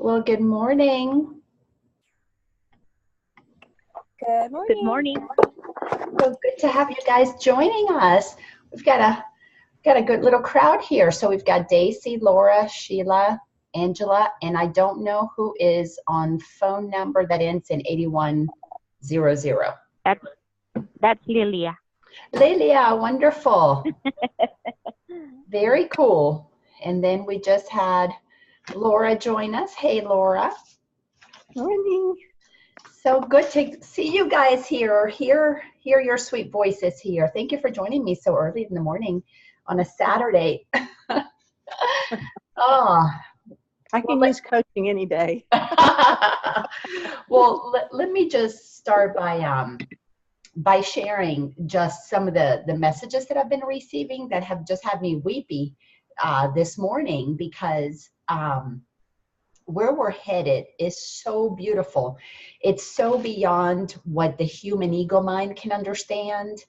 Well, good morning. Good morning. Good morning. So good to have you guys joining us. We've got a good little crowd here. So we've got Daisy, Laura, Sheila, Angela, and I don't know who is on phone number that ends in 8100. That's Lilia. Lelia, wonderful. Very cool. And then we just had Laura join us. Hey, Laura. Morning. So good to see you guys here. Hear your sweet voices here. Thank you for joining me so early in the morning on a Saturday. Oh, I can use coaching any day. well, let me just start by sharing just some of the messages that I've been receiving that have just had me weepy this morning because where we're headed is so beautiful. It's so beyond what the human ego mind can understand,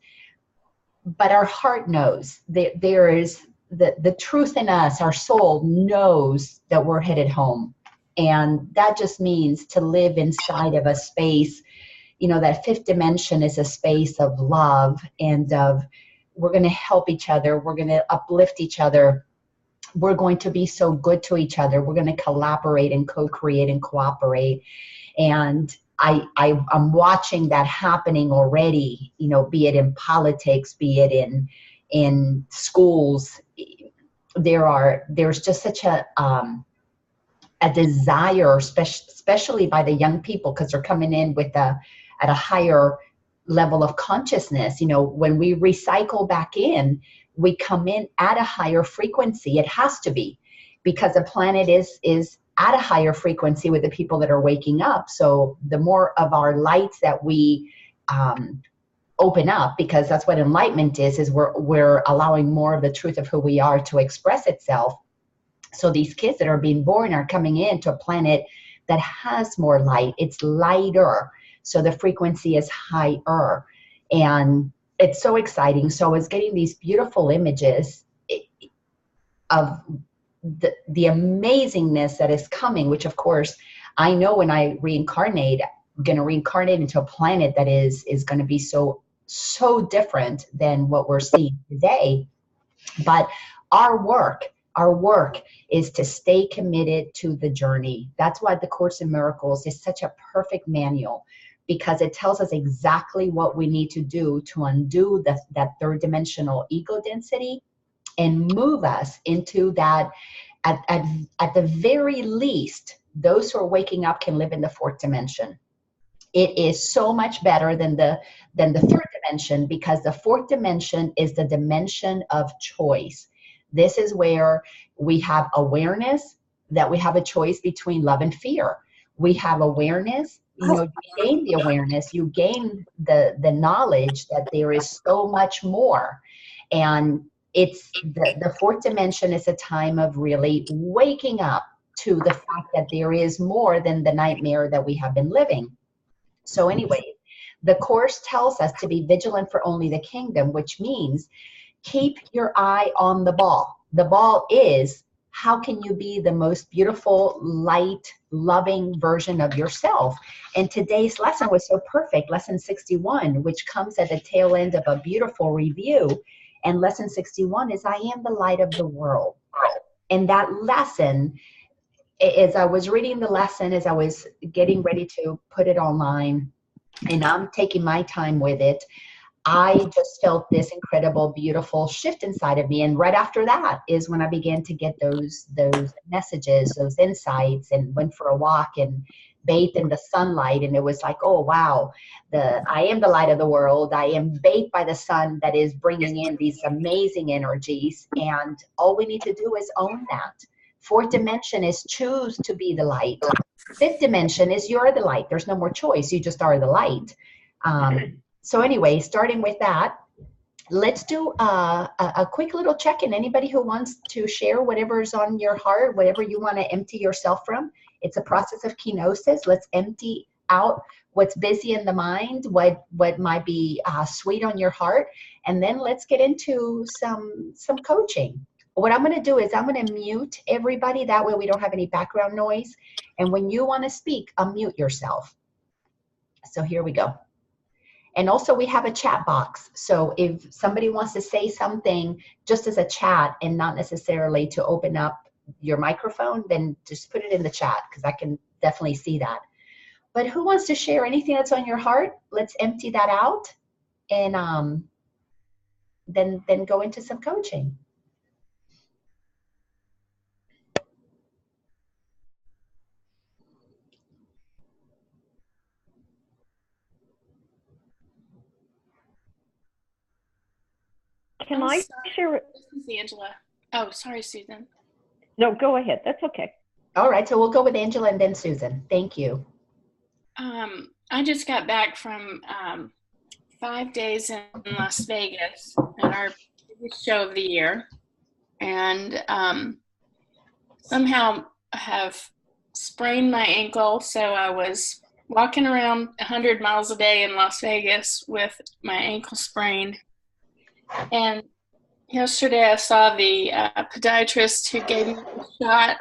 but our heart knows that there is the truth in us. Our soul knows that we're headed home. And that just means to live inside of a space, that fifth dimension is a space of love and of we're going to help each other. We're going to uplift each other. We're going to be so good to each other. We're going to collaborate and co-create and cooperate. And I'm watching that happening already, be it in politics, be it in schools. There's just such a desire, especially by the young people, because they're coming in at a higher level of consciousness. When we recycle back in, we come in at a higher frequency. It has to be, because the planet is at a higher frequency with the people that are waking up. So the more of our lights that we open up, because that's what enlightenment is we're allowing more of the truth of who we are to express itself. So these kids that are being born are coming into a planet that has more light. It's lighter. So the frequency is higher. And it's so exciting. So I was getting these beautiful images of the amazingness that is coming, which of course, I know when I reincarnate, I'm going to reincarnate into a planet that is going to be so different than what we're seeing today. But our work is to stay committed to the journey. That's why the Course in Miracles is such a perfect manual, because it tells us exactly what we need to do to undo that third dimensional ego density and move us into that. At the very least, those who are waking up can live in the fourth dimension. It is so much better than the third dimension, because the fourth dimension is the dimension of choice. This is where we have awareness that we have a choice between love and fear. We have awareness. You gain the awareness, you gain the knowledge that there is so much more. And it's the fourth dimension is a time of really waking up to the fact that there is more than the nightmare that we have been living. So anyway, the Course tells us to be vigilant for only the kingdom, which means keep your eye on the ball. The ball is, how can you be the most beautiful, light, loving version of yourself? And today's lesson was so perfect, lesson 61, which comes at the tail end of a beautiful review. And lesson 61 is, I am the light of the world. And that lesson, as I was reading the lesson, as I was getting ready to put it online, and I'm taking my time with it, I just felt this incredible, beautiful shift inside of me. And right after that is when I began to get those messages, those insights, and went for a walk and bathed in the sunlight. And it was like, oh, wow, I am the light of the world. I am bathed by the sun that is bringing in these amazing energies. And all we need to do is own that. Fourth dimension is choose to be the light. Fifth dimension is you're the light. There's no more choice. You just are the light. So anyway, starting with that, let's do a quick little check-in. Anybody who wants to share whatever's on your heart, whatever you want to empty yourself from. It's a process of kenosis. Let's empty out what's busy in the mind, what might be sweet on your heart, and then let's get into some coaching. what I'm going to do is I'm going to mute everybody. That way we don't have any background noise. And when you want to speak, unmute yourself. So here we go. And also we have a chat box. So if somebody wants to say something just as a chat and not necessarily to open up your microphone, then just put it in the chat because I can definitely see that. But who wants to share anything that's on your heart? Let's empty that out and then go into some coaching. Can I share it? This is Angela. Oh, sorry, Susan. No, go ahead. That's okay. All right, so we'll go with Angela and then Susan. Thank you. I just got back from 5 days in Las Vegas at our biggest show of the year, and somehow have sprained my ankle. So I was walking around 100 miles a day in Las Vegas with my ankle sprained. And yesterday I saw the podiatrist who gave me a shot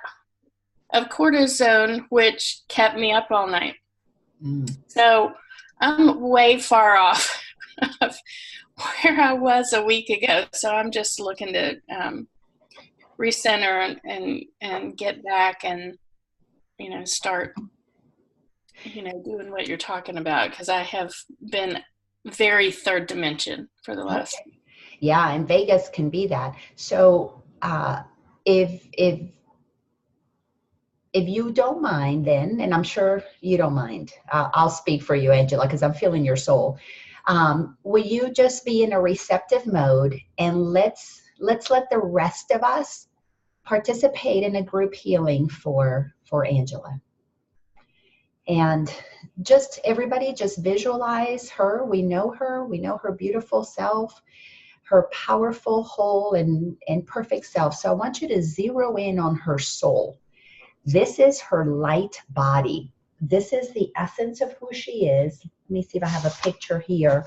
of cortisone, which kept me up all night. So I'm way far off of where I was a week ago. So I'm just looking to recenter and get back and, start, doing what you're talking about, because I have been very third dimension for the last. Okay. Yeah, and Vegas can be that. So if you don't mind then, and I'm sure you don't mind, I'll speak for you, Angela, because I'm feeling your soul. Will you just be in a receptive mode, and let's let the rest of us participate in a group healing for Angela. And just everybody just visualize her. We know her beautiful self, her powerful, whole, and perfect self. So I want you to zero in on her soul. This is her light body. This is the essence of who she is. Let me see if I have a picture here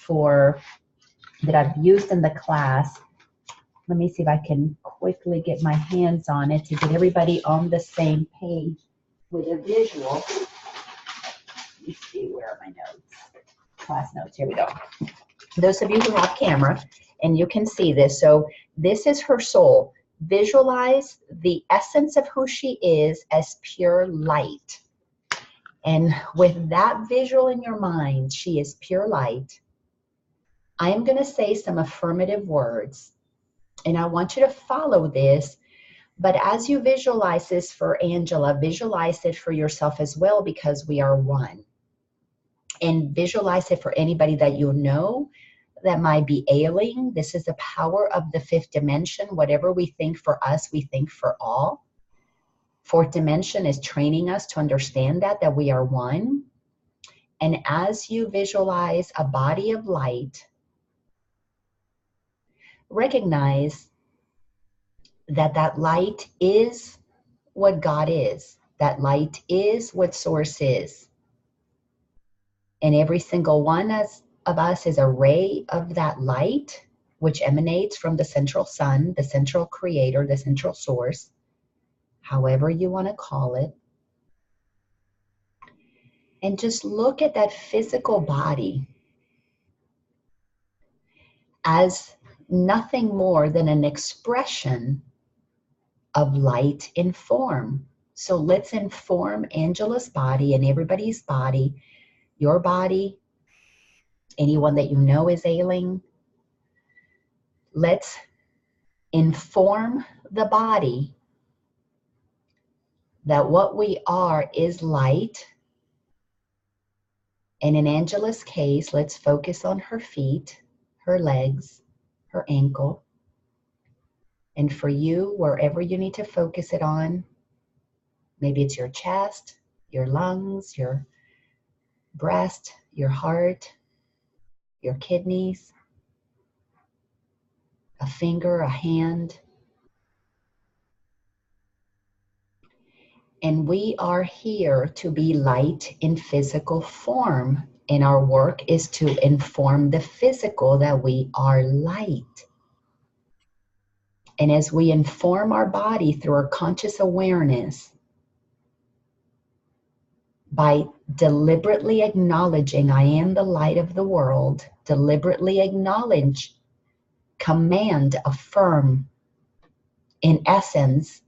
that I've used in the class. Let me see if I can quickly get my hands on it to get everybody on the same page with a visual. Let me see, where are my notes? Class notes, here we go. Those of you who have camera, and you can see this. So this is her soul. Visualize the essence of who she is as pure light. And with that visual in your mind, she is pure light. I am going to say some affirmative words, and I want you to follow this. But as you visualize this for Angela, visualize it for yourself as well, because we are one. And visualize it for anybody that you know that might be ailing. This is the power of the fifth dimension. Whatever we think for us, we think for all. Fourth dimension is training us to understand that we are one. And as you visualize a body of light, recognize that light is what God is. That light is what Source is. And every single one of us is a ray of that light, which emanates from the central sun, the central creator, the central source, however you want to call it. And just look at that physical body as nothing more than an expression of light in form. So let's inform Angela's body and everybody's body, your body, anyone that you know is ailing. Let's inform the body that what we are is light. And in Angela's case, let's focus on her feet, her legs, her ankle. And for you, wherever you need to focus it on, maybe it's your chest, your lungs, your breast, your heart, your kidneys, a finger, a hand. And we are here to be light in physical form. And our work is to inform the physical that we are light. And as we inform our body through our conscious awareness, by deliberately acknowledging I am the light of the world, deliberately acknowledge, command, affirm, in essence,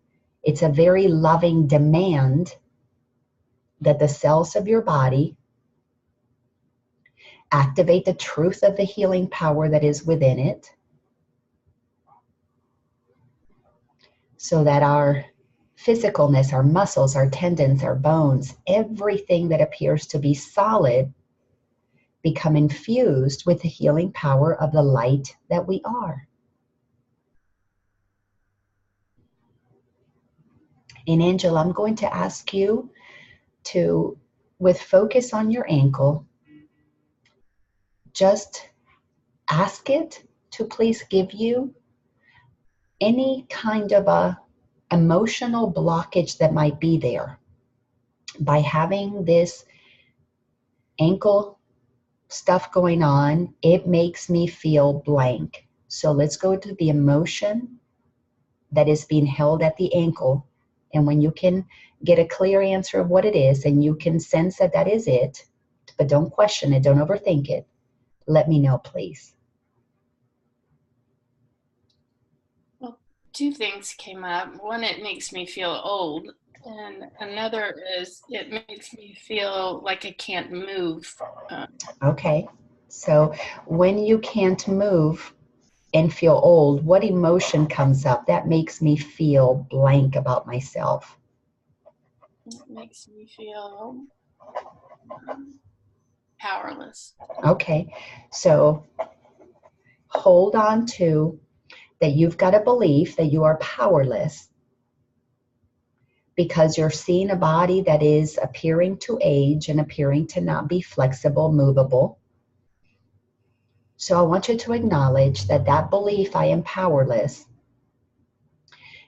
it's a very loving demand that the cells of your body activate the truth of the healing power that is within it, so that our physicalness, our muscles, our tendons, our bones, everything that appears to be solid become infused with the healing power of the light that we are. And Angela, I'm going to ask you to, with focus on your ankle, just ask it to please give you any kind of a emotional blockage that might be there. By having this ankle stuff going on, it makes me feel blank. So let's go to the emotion that is being held at the ankle. And when you can get a clear answer of what it is, and you can sense that that is it, but don't question it, don't overthink it, let me know, please. Well, two things came up. One, it makes me feel old. And another is it makes me feel like I can't move. Okay. So when you can't move and feel old, what emotion comes up that makes me feel blank about myself? It makes me feel powerless. Okay. So hold on to that you've got a belief that you are powerless because you're seeing a body that is appearing to age and appearing to not be flexible, movable. So I want you to acknowledge that that belief, I am powerless,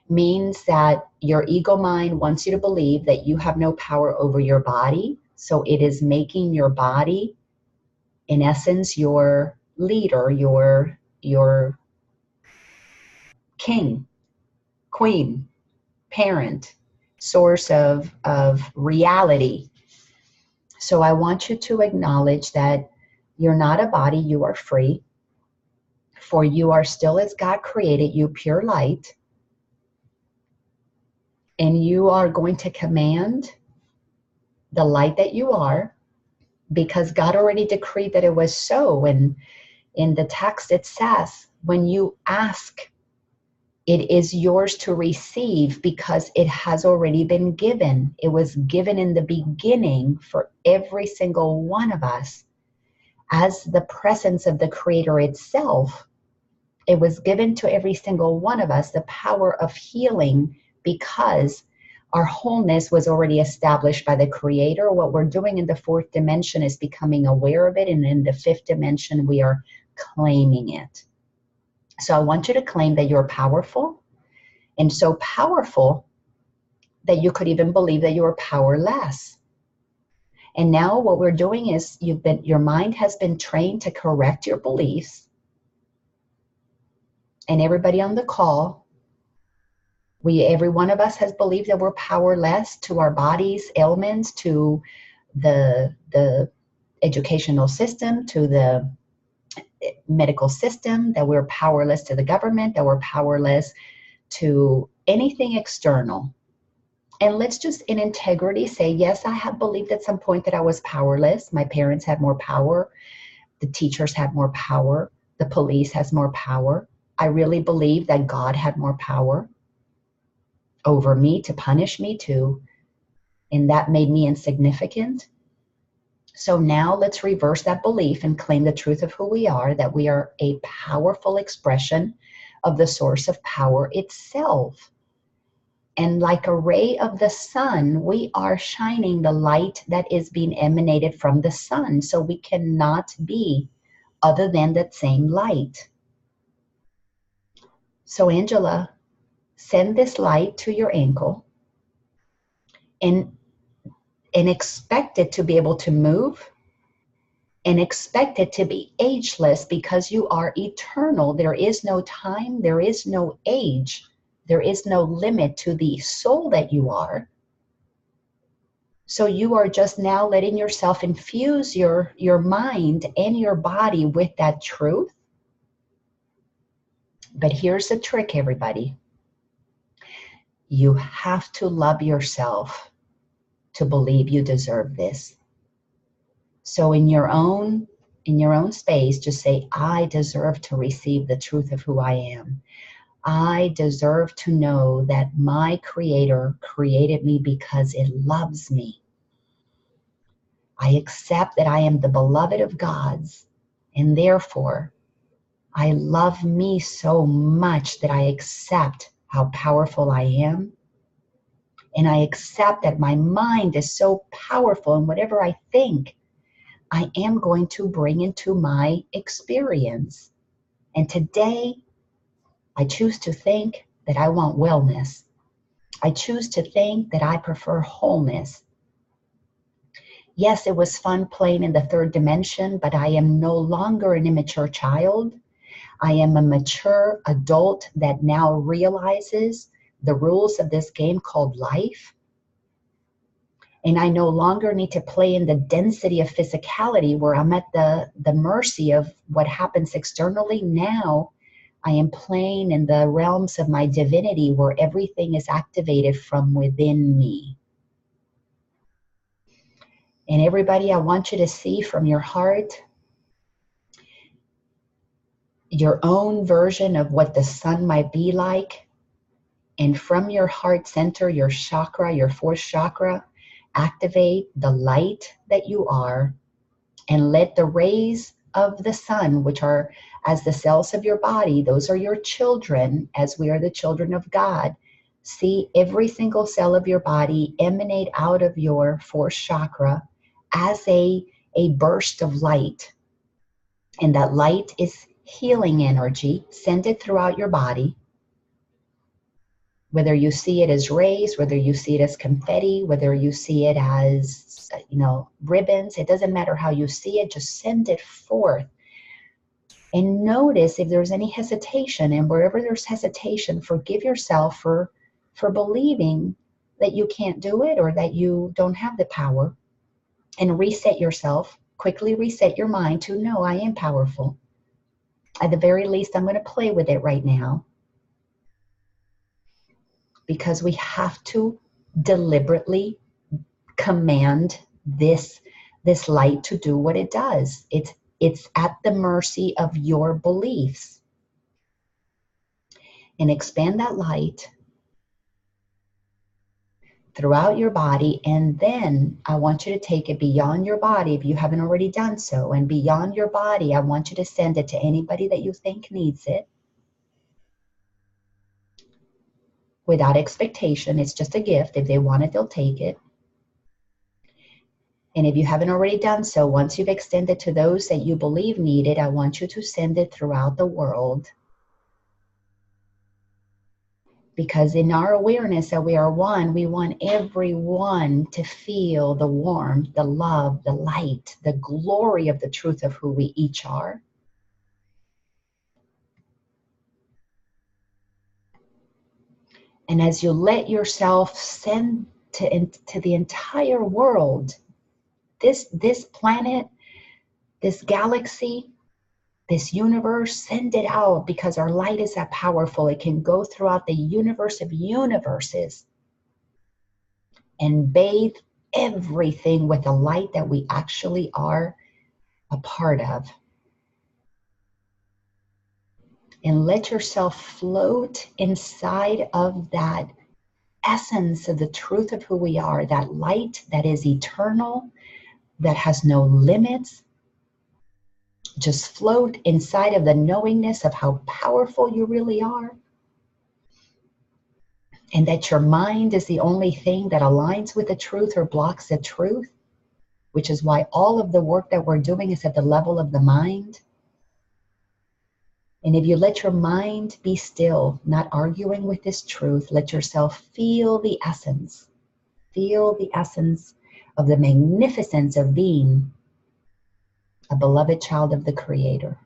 means that your ego mind wants you to believe that you have no power over your body. So it is making your body, in essence, your leader, your king, queen, parent, source of reality. So I want you to acknowledge that you're not a body, you are free. For you are still as God created you, pure light. And you are going to command the light that you are, because God already decreed that it was so. And in the text it says, when you ask, it is yours to receive because it has already been given. It was given in the beginning for every single one of us. As the presence of the Creator itself, it was given to every single one of us, the power of healing, because our wholeness was already established by the Creator. What we're doing in the fourth dimension is becoming aware of it, and in the fifth dimension, we are claiming it. So I want you to claim that you're powerful, and so powerful that you could even believe that you are powerless. And now what we're doing is your mind has been trained to correct your beliefs. And everybody on the call, every one of us has believed that we're powerless to our body's ailments, to the educational system, to the medical system, that we're powerless to the government, that we're powerless to anything external. And let's just in integrity say, yes, I have believed at some point that I was powerless. My parents had more power. The teachers had more power. The police has more power. I really believe that God had more power over me to punish me too. And that made me insignificant. So now let's reverse that belief and claim the truth of who we are, that we are a powerful expression of the source of power itself. And like a ray of the sun, we are shining the light that is being emanated from the sun. So we cannot be other than that same light. So Angela, send this light to your ankle and expect it to be able to move and expect it to be ageless because you are eternal. There is no time, there is no age, there is no limit to the soul that you are. So you are just now letting yourself infuse your mind and your body with that truth. But here's the trick, everybody. You have to love yourself to believe you deserve this. So in your own space, just say, I deserve to receive the truth of who I am. I deserve to know that my Creator created me because it loves me. I accept that I am the beloved of God's, and therefore I love me so much that I accept how powerful I am. And I accept that my mind is so powerful, and whatever I think, I am going to bring into my experience. And today, I choose to think that I want wellness. I choose to think that I prefer wholeness. Yes, it was fun playing in the third dimension, but I am no longer an immature child. I am a mature adult that now realizes the rules of this game called life. And I no longer need to play in the density of physicality where I'm at the mercy of what happens externally. Now I am playing in the realms of my divinity where everything is activated from within me. And everybody, I want you to see from your heart your own version of what the sun might be like. And from your heart center, your chakra, your fourth chakra, activate the light that you are, and let the rays of the sun, which are as the cells of your body, those are your children, as we are the children of God. See every single cell of your body emanate out of your fourth chakra as a burst of light. And that light is healing energy. Send it throughout your body. Whether you see it as rays, whether you see it as confetti, whether you see it as, ribbons, it doesn't matter how you see it, just send it forth. And notice if there's any hesitation, and wherever there's hesitation, forgive yourself for believing that you can't do it or that you don't have the power, and reset yourself, quickly reset your mind to, no, I am powerful. At the very least, I'm going to play with it right now. Because we have to deliberately command this light to do what it does. It's at the mercy of your beliefs. And expand that light throughout your body, and then I want you to take it beyond your body if you haven't already done so. And beyond your body, I want you to send it to anybody that you think needs it. Without expectation, it's just a gift. If they want it, they'll take it. And if you haven't already done so, once you've extended to those that you believe need it, I want you to send it throughout the world. Because in our awareness that we are one, we want everyone to feel the warmth, the love, the light, the glory of the truth of who we each are. And as you let yourself send to the entire world, this planet, this galaxy, this universe, send it out, because our light is that powerful. It can go throughout the universe of universes and bathe everything with the light that we actually are a part of. And let yourself float inside of that essence of the truth of who we are, that light that is eternal, that has no limits. Just float inside of the knowingness of how powerful you really are. And that your mind is the only thing that aligns with the truth or blocks the truth, which is why all of the work that we're doing is at the level of the mind. And if you let your mind be still, not arguing with this truth, let yourself feel the essence of the magnificence of being a beloved child of the Creator.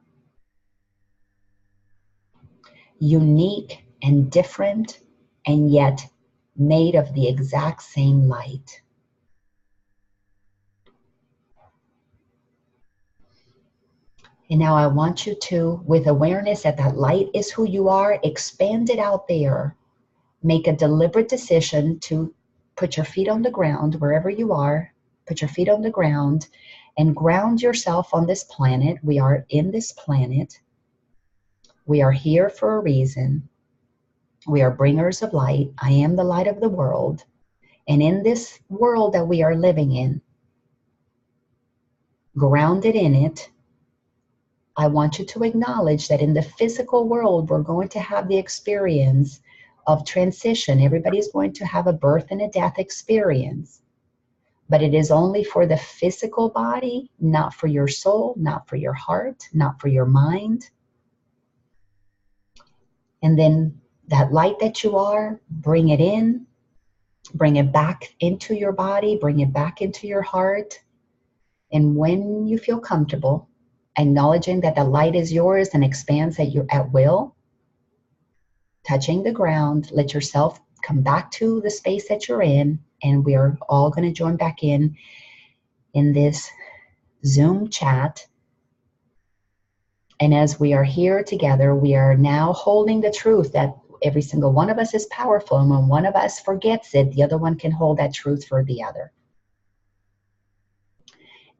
Unique and different, and yet made of the exact same light. And now I want you to, with awareness that that light is who you are, expand it out there. Make a deliberate decision to put your feet on the ground wherever you are. Put your feet on the ground and ground yourself on this planet. We are in this planet. We are here for a reason. We are bringers of light. I am the light of the world. And in this world that we are living in, grounded in it, I want you to acknowledge that in the physical world, we're going to have the experience of transition. Everybody's going to have a birth and a death experience. But it is only for the physical body, not for your soul, not for your heart, not for your mind. And then that light that you are, bring it in, bring it back into your body, bring it back into your heart. And when you feel comfortable, acknowledging that the light is yours and expands at will, touching the ground, let yourself come back to the space that you're in, and we are all going to join back in this Zoom chat. And as we are here together, we are now holding the truth that every single one of us is powerful, and when one of us forgets it, the other one can hold that truth for the other.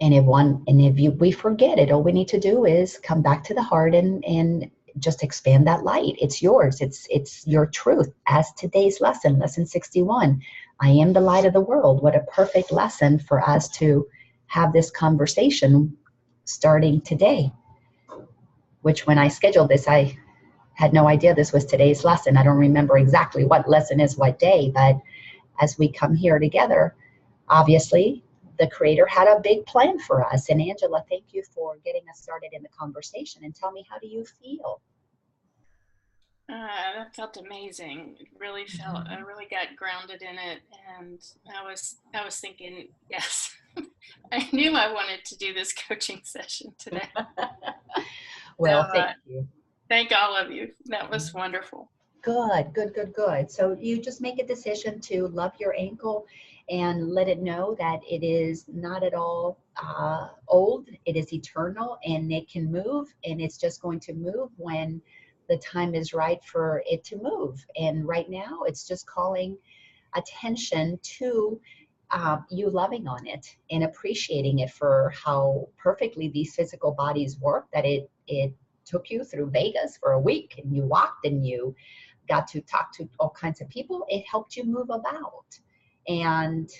And if we forget it, all we need to do is come back to the heart and just expand that light. It's yours. It's your truth. As today's lesson, lesson 61, I am the light of the world. What a perfect lesson for us to have this conversation starting today. Which when I scheduled this, I had no idea this was today's lesson. I don't remember exactly what lesson is what day, but as we come here together, obviously, the Creator had a big plan for us. And Angela, thank you for getting us started in the conversation. And tell me, how do you feel? That felt amazing. It really felt, I really got grounded in it. And I was thinking, yes, I knew I wanted to do this coaching session today. Well, So, thank you. Thank all of you. That was wonderful. Good. So you just make a decision to love your ankle and let it know that it is not at all old. It is eternal, and it can move, and it's just going to move when the time is right for it to move. And right now, it's just calling attention to you loving on it and appreciating it for how perfectly these physical bodies work, that it took you through Vegas for a week, and you walked and you got to talk to all kinds of people. It helped you move about. And,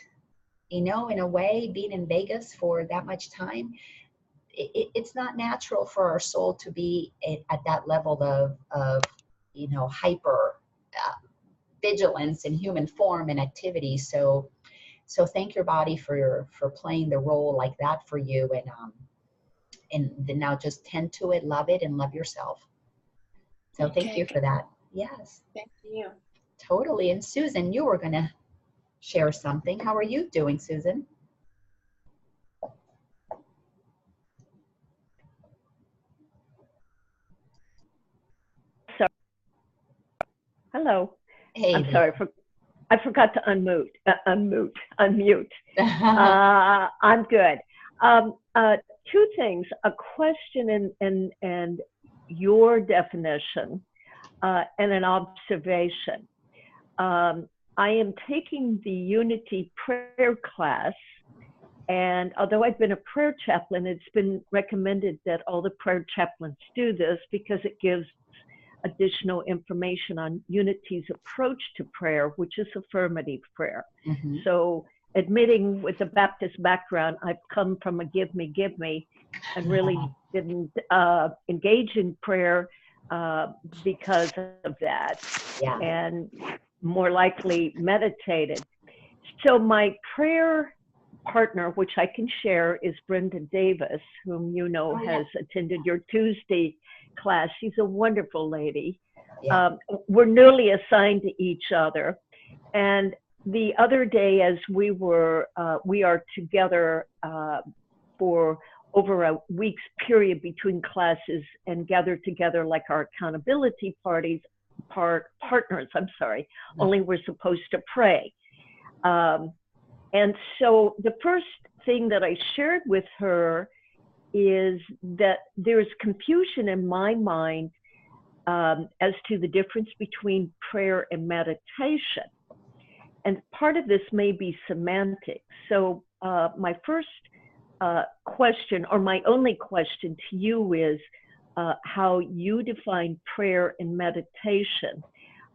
in a way, being in Vegas for that much time, it's not natural for our soul to be at that level of hyper vigilance in human form and activity. So thank your body for playing the role like that for you. And then now just tend to it, love it, and love yourself. So thank you for that. Yes. Thank you. Totally. And Susan, you were going to share something. How are you doing, Susan? Sorry. Hello. Hey. I'm sorry. I forgot to unmute. I'm good. Two things, a question and your definition, and an observation. I am taking the Unity prayer class, and although I've been a prayer chaplain, it's been recommended that all the prayer chaplains do this because it gives additional information on Unity's approach to prayer, which is affirmative prayer. Mm-hmm. So admitting with a Baptist background, I've come from a give me, and really didn't engage in prayer because of that. Yeah. And more likely meditated. So my prayer partner, which I can share, is Brenda Davis, whom has attended your Tuesday class. She's a wonderful lady. Yeah. We're newly assigned to each other. And the other day, as we are together for over a week's period between classes and gather together like our accountability partners, only we're supposed to pray. And so the first thing that I shared with her is that there's confusion in my mind as to the difference between prayer and meditation. And part of this may be semantics. So my first question, or my only question to you, is how you define prayer and meditation.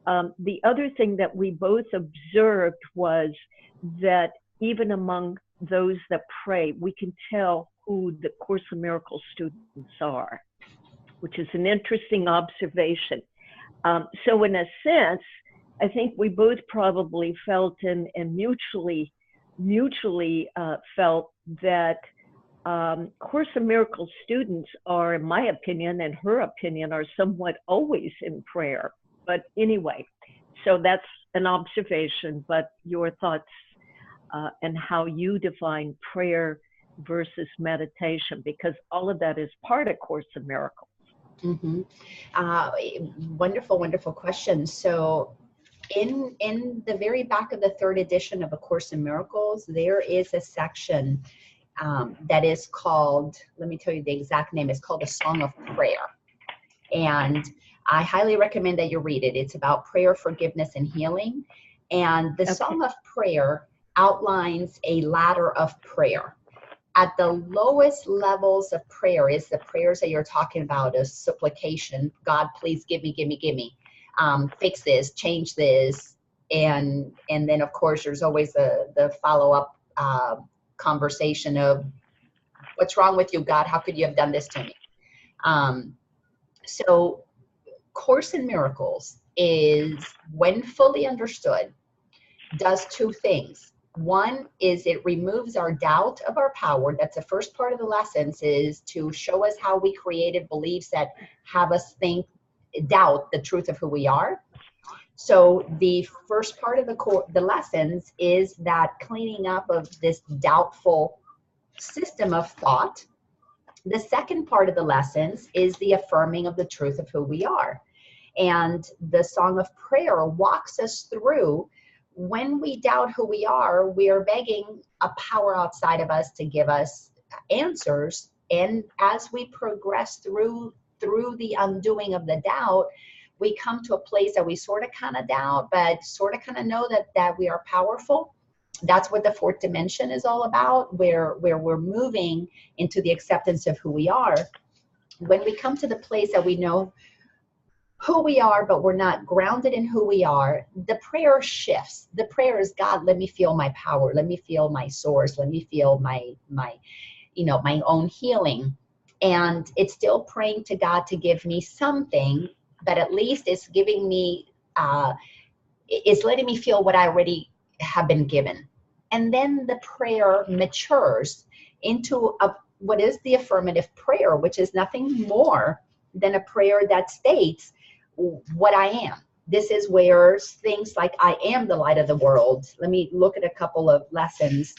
The other thing that we both observed was that even among those that pray, we can tell who the Course in Miracles students are, which is an interesting observation. So in a sense, I think we both probably felt and mutually felt that Course in Miracles students are, in my opinion and her opinion, are somewhat always in prayer. But anyway, so that's an observation, but your thoughts and how you define prayer versus meditation, because all of that is part of Course in Miracles. Mm-hmm. Wonderful, wonderful question. So in the very back of the third edition of A Course in Miracles, there is a section that is called, let me tell you the exact name, it's called A Song of Prayer. And I highly recommend that you read it. It's about prayer, forgiveness, and healing. And the Song of Prayer outlines a ladder of prayer. At the lowest levels of prayer is the prayers that you're talking about, a supplication. God, please give me, give me, give me. Fix this, change this. And then, of course, there's always the follow-up conversation of, what's wrong with you, God? How could you have done this to me? So Course in Miracles is, when fully understood, does two things. One is it removes our doubt of our power. That's the first part of the lessons, is to show us how we created beliefs that have us doubt the truth of who we are. So the first part of the lessons is that cleaning up of this doubtful system of thought. The second part of the lessons is the affirming of the truth of who we are. And the Song of Prayer walks us through, when we doubt who we are begging a power outside of us to give us answers. And as we progress through the undoing of the doubt, we come to a place that we sort of kind of doubt, but sort of kind of know that we are powerful. That's what the fourth dimension is all about, where we're moving into the acceptance of who we are. When we come to the place that we know who we are, but we're not grounded in who we are, the prayer shifts. The prayer is, God, let me feel my power. Let me feel my source. Let me feel my own healing. And it's still praying to God to give me something, but at least it's giving me, it's letting me feel what I already have been given. And then the prayer matures into what is the affirmative prayer, which is nothing more than a prayer that states what I am. This is where things like, I am the light of the world. Let me look at a couple of lessons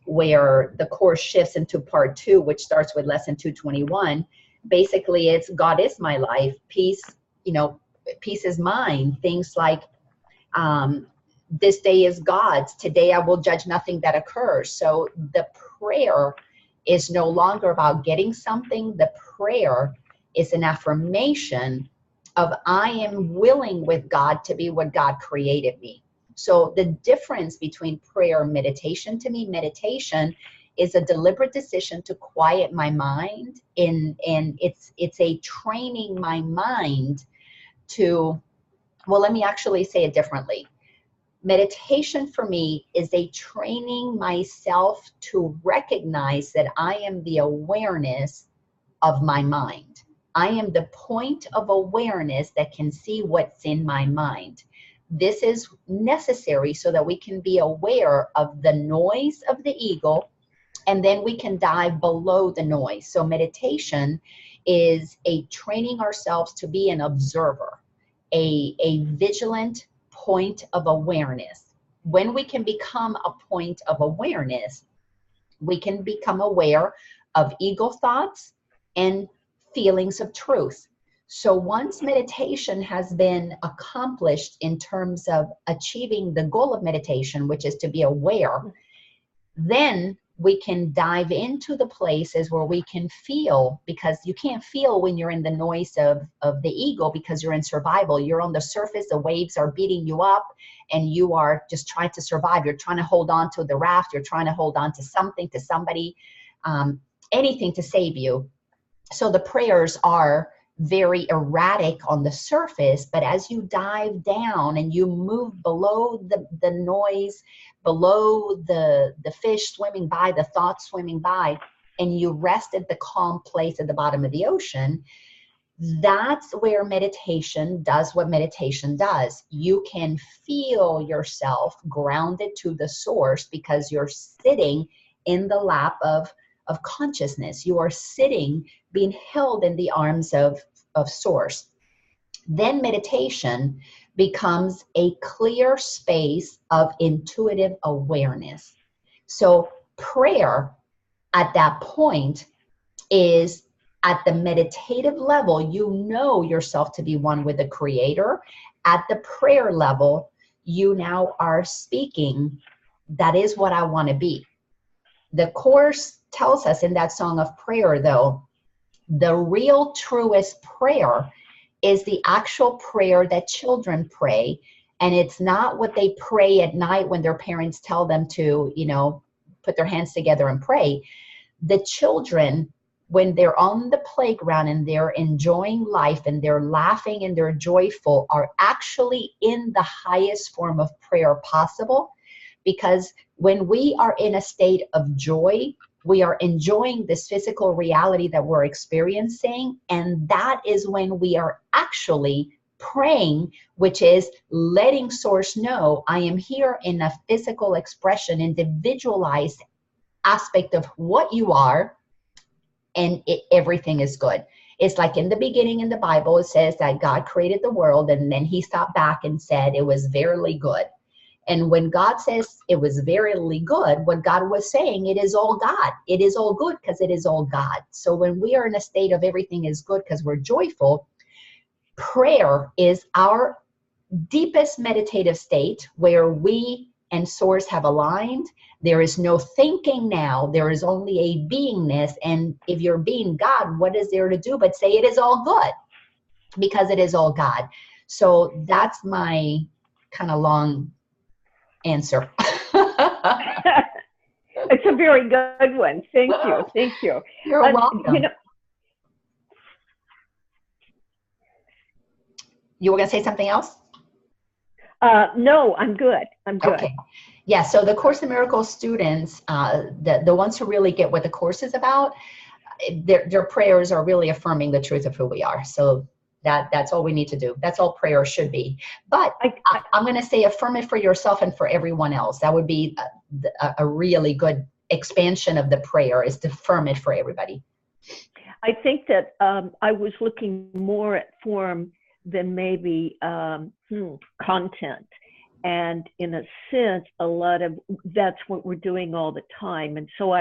where the course shifts into part 2, which starts with lesson 221. Basically, it's God is my life. Peace, peace is mine. Things like, this day is God's. Today I will judge nothing that occurs. So the prayer is no longer about getting something. The prayer is an affirmation of, I am willing with God to be what God created me. So the difference between prayer and meditation, to me, meditation is a deliberate decision to quiet my mind, and it's a training my mind to, well, let me actually say it differently. Meditation for me is a training myself to recognize that I am the awareness of my mind. I am the point of awareness that can see what's in my mind. This is necessary so that we can be aware of the noise of the ego, and then we can dive below the noise. So meditation is a training ourselves to be an observer, a vigilant point of awareness. When we can become a point of awareness, we can become aware of ego thoughts and feelings of truth. So once meditation has been accomplished in terms of achieving the goal of meditation, which is to be aware, then we can dive into the places where we can feel, because you can't feel when you're in the noise of the ego, because you're in survival. You're on the surface, the waves are beating you up, and you are just trying to survive. You're trying to hold on to the raft. You're trying to hold on to something, to somebody, anything to save you. So the prayers are very erratic on the surface, but as you dive down and you move below the noise, below the fish swimming by, the thoughts swimming by, and you rest at the calm place at the bottom of the ocean, that's where meditation does what meditation does. You can feel yourself grounded to the source because you're sitting in the lap of consciousness. You are sitting, being held in the arms of source. Then meditation becomes a clear space of intuitive awareness. So prayer at that point is at the meditative level, you know yourself to be one with the Creator. At the prayer level, you now are speaking, that is what I want to be. The Course tells us in that song of prayer, though, the real truest prayer is the actual prayer that children pray. And it's not what they pray at night when their parents tell them to, put their hands together and pray. The children, when they're on the playground and they're enjoying life and they're laughing and they're joyful, are actually in the highest form of prayer possible. Because when we are in a state of joy, we are enjoying this physical reality that we're experiencing. And that is when we are actually praying, which is letting Source know I am here in a physical expression, individualized aspect of what you are, and everything is good. It's like in the beginning in the Bible, it says that God created the world, and then he stopped back and said it was verily good. And when God says it was verily good, what God was saying, it is all God. It is all good because it is all God. So when we are in a state of everything is good because we're joyful, prayer is our deepest meditative state where we and Source have aligned. There is no thinking now. There is only a beingness. And if you're being God, what is there to do but say it is all good because it is all God. So that's my kind of long answer. It's a very good one. Thank you. Thank you. You're welcome. You were going to say something else? No, I'm good. I'm good. Okay. Yeah, so the Course in Miracles students, the ones who really get what the Course is about, their prayers are really affirming the truth of who we are. So that's all we need to do. That's all prayer should be. But I'm going to say affirm it for yourself and for everyone else. That would be a really good expansion of the prayer, is to affirm it for everybody. I think that I was looking more at form than maybe content. And in a sense, a lot of that's what we're doing all the time. And so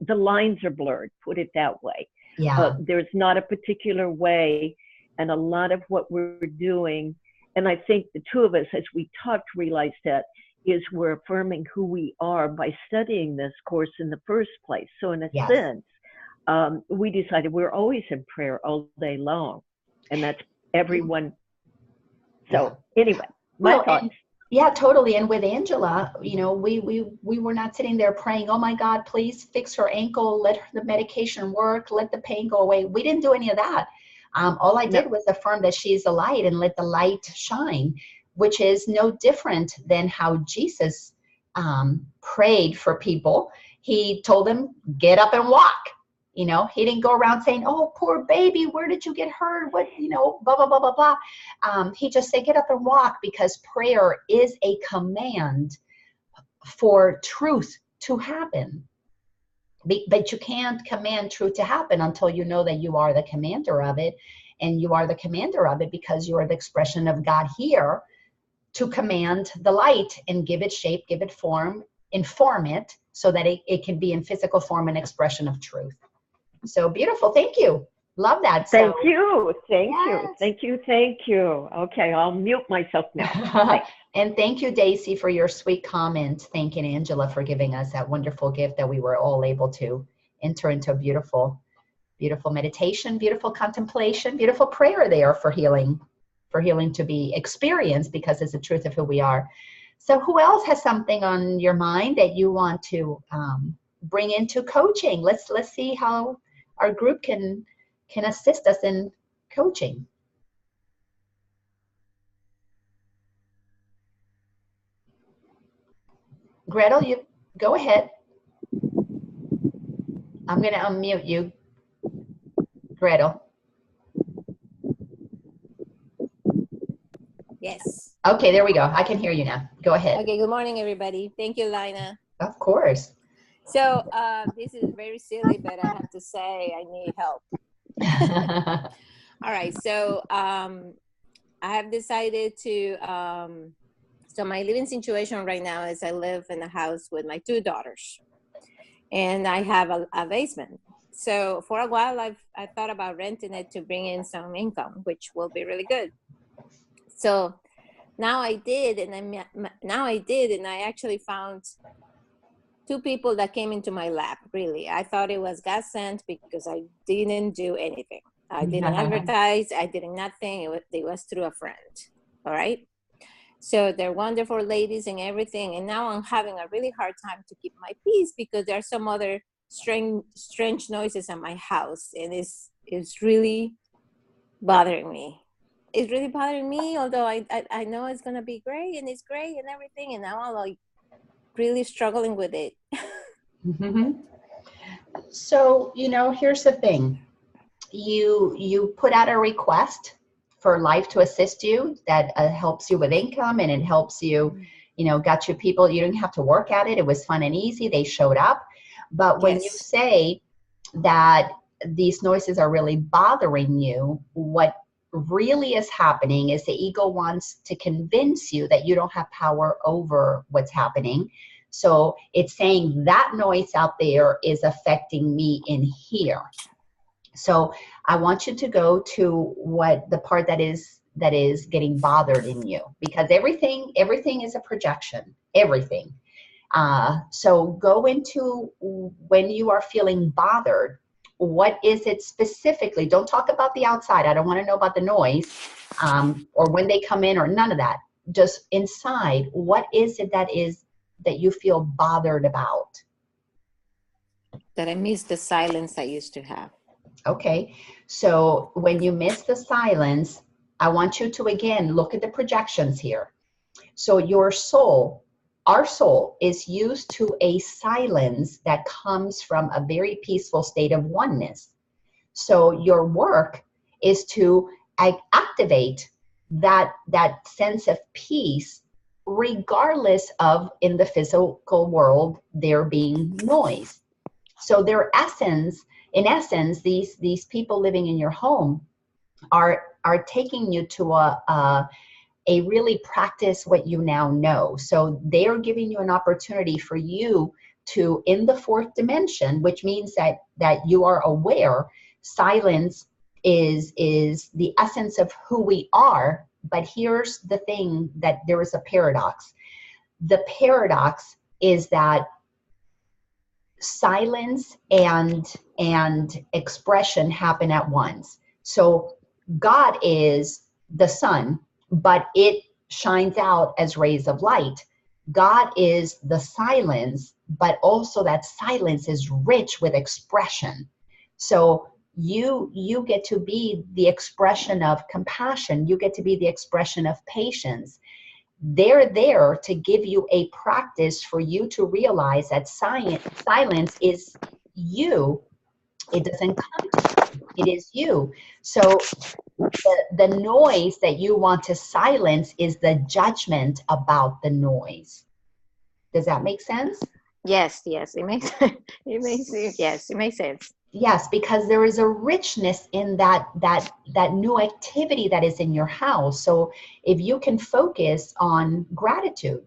the lines are blurred, put it that way. Yeah. There's not a particular way. And a lot of what we're doing, and I think the two of us, as we talked, realized that, is we're affirming who we are by studying this course in the first place. So in a sense, we decided we're always in prayer all day long. And that's everyone. So anyway, my thoughts. Yeah, totally. And with Angela, we were not sitting there praying, oh my God, please fix her ankle, let the medication work, let the pain go away. We didn't do any of that. All I did was affirm that she is the light and let the light shine, which is no different than how Jesus prayed for people. He told them, get up and walk. He didn't go around saying, oh, poor baby, where did you get hurt? What, blah, blah, blah, blah, blah. He just said, get up and walk, because prayer is a command for truth to happen. But you can't command truth to happen until you know that you are the commander of it. And you are the commander of it because you are the expression of God here to command the light and give it shape, give it form, inform it so that it can be in physical form and expression of truth. So beautiful. Thank you. Love that. Thank So, you. Thank yes. you. Thank you. Thank you. Okay, I'll mute myself now. And thank you, Daisy, for your sweet comment. Thanking Angela for giving us that wonderful gift that we were all able to enter into a beautiful, beautiful meditation, beautiful contemplation, beautiful prayer there for healing to be experienced because it's the truth of who we are. So who else has something on your mind that you want to bring into coaching? Let's see how our group can assist us in coaching. Gretel, you go ahead. I'm going to unmute you, Gretel. Yes. Okay, there we go. I can hear you now. Go ahead. Okay, good morning, everybody. Thank you, Lina. Of course. So this is very silly, but I have to say I need help. All right, so I have decided to, so my living situation right now is I live in a house with my 2 daughters, and I have a basement. So for a while, I thought about renting it to bring in some income, which will be really good. So now I did, and I actually found 2 people that came into my lap, really. I thought it was God sent because I didn't do anything. I didn't advertise, I did nothing. It was through a friend, all right? So they're wonderful ladies and everything, and now I'm having a really hard time to keep my peace because there are some other strange noises in my house, and it's really bothering me. It's really bothering me, although I know it's gonna be great, and it's great and everything, and now I'm like really struggling with it. So, here's the thing. You put out a request for life to assist you that helps you with income, and it helps you, got you people. You didn't have to work at it. It was fun and easy. They showed up. But when you say that these noises are really bothering you, what really is happening is the ego wants to convince you that you don't have power over what's happening. So it's saying that noise out there is affecting me in here. So I want you to go to what the part that is getting bothered in you, because everything is a projection, everything. So go into when you are feeling bothered. What is it specifically? Don't talk about the outside. I don't want to know about the noise or when they come in or none of that. Just inside, what is it that you feel bothered about? That I miss the silence I used to have. Okay, so when you miss the silence, I want you to again look at the projections here. So your soul, our soul, is used to a silence that comes from a very peaceful state of oneness. So your work is to activate that sense of peace, regardless of in the physical world there being noise. So in essence, these people living in your home are taking you to a really practice what you now know. So they are giving you an opportunity for you to, in the 4th dimension, which means that you are aware. Silence is the essence of who we are. But here's the thing, that there is a paradox. The paradox is that silence and expression happen at once. So God is the sun, but it shines out as rays of light. God is the silence, but also that silence is rich with expression. So you get to be the expression of compassion. You get to be the expression of patience. They're there to give you a practice for you to realize that silence is you. It doesn't come to you. It is you. So the noise that you want to silence is the judgment about the noise. Does that make sense? Yes, it makes it makes sense. Yes, because there is a richness in that new activity that is in your house. So if you can focus on gratitude,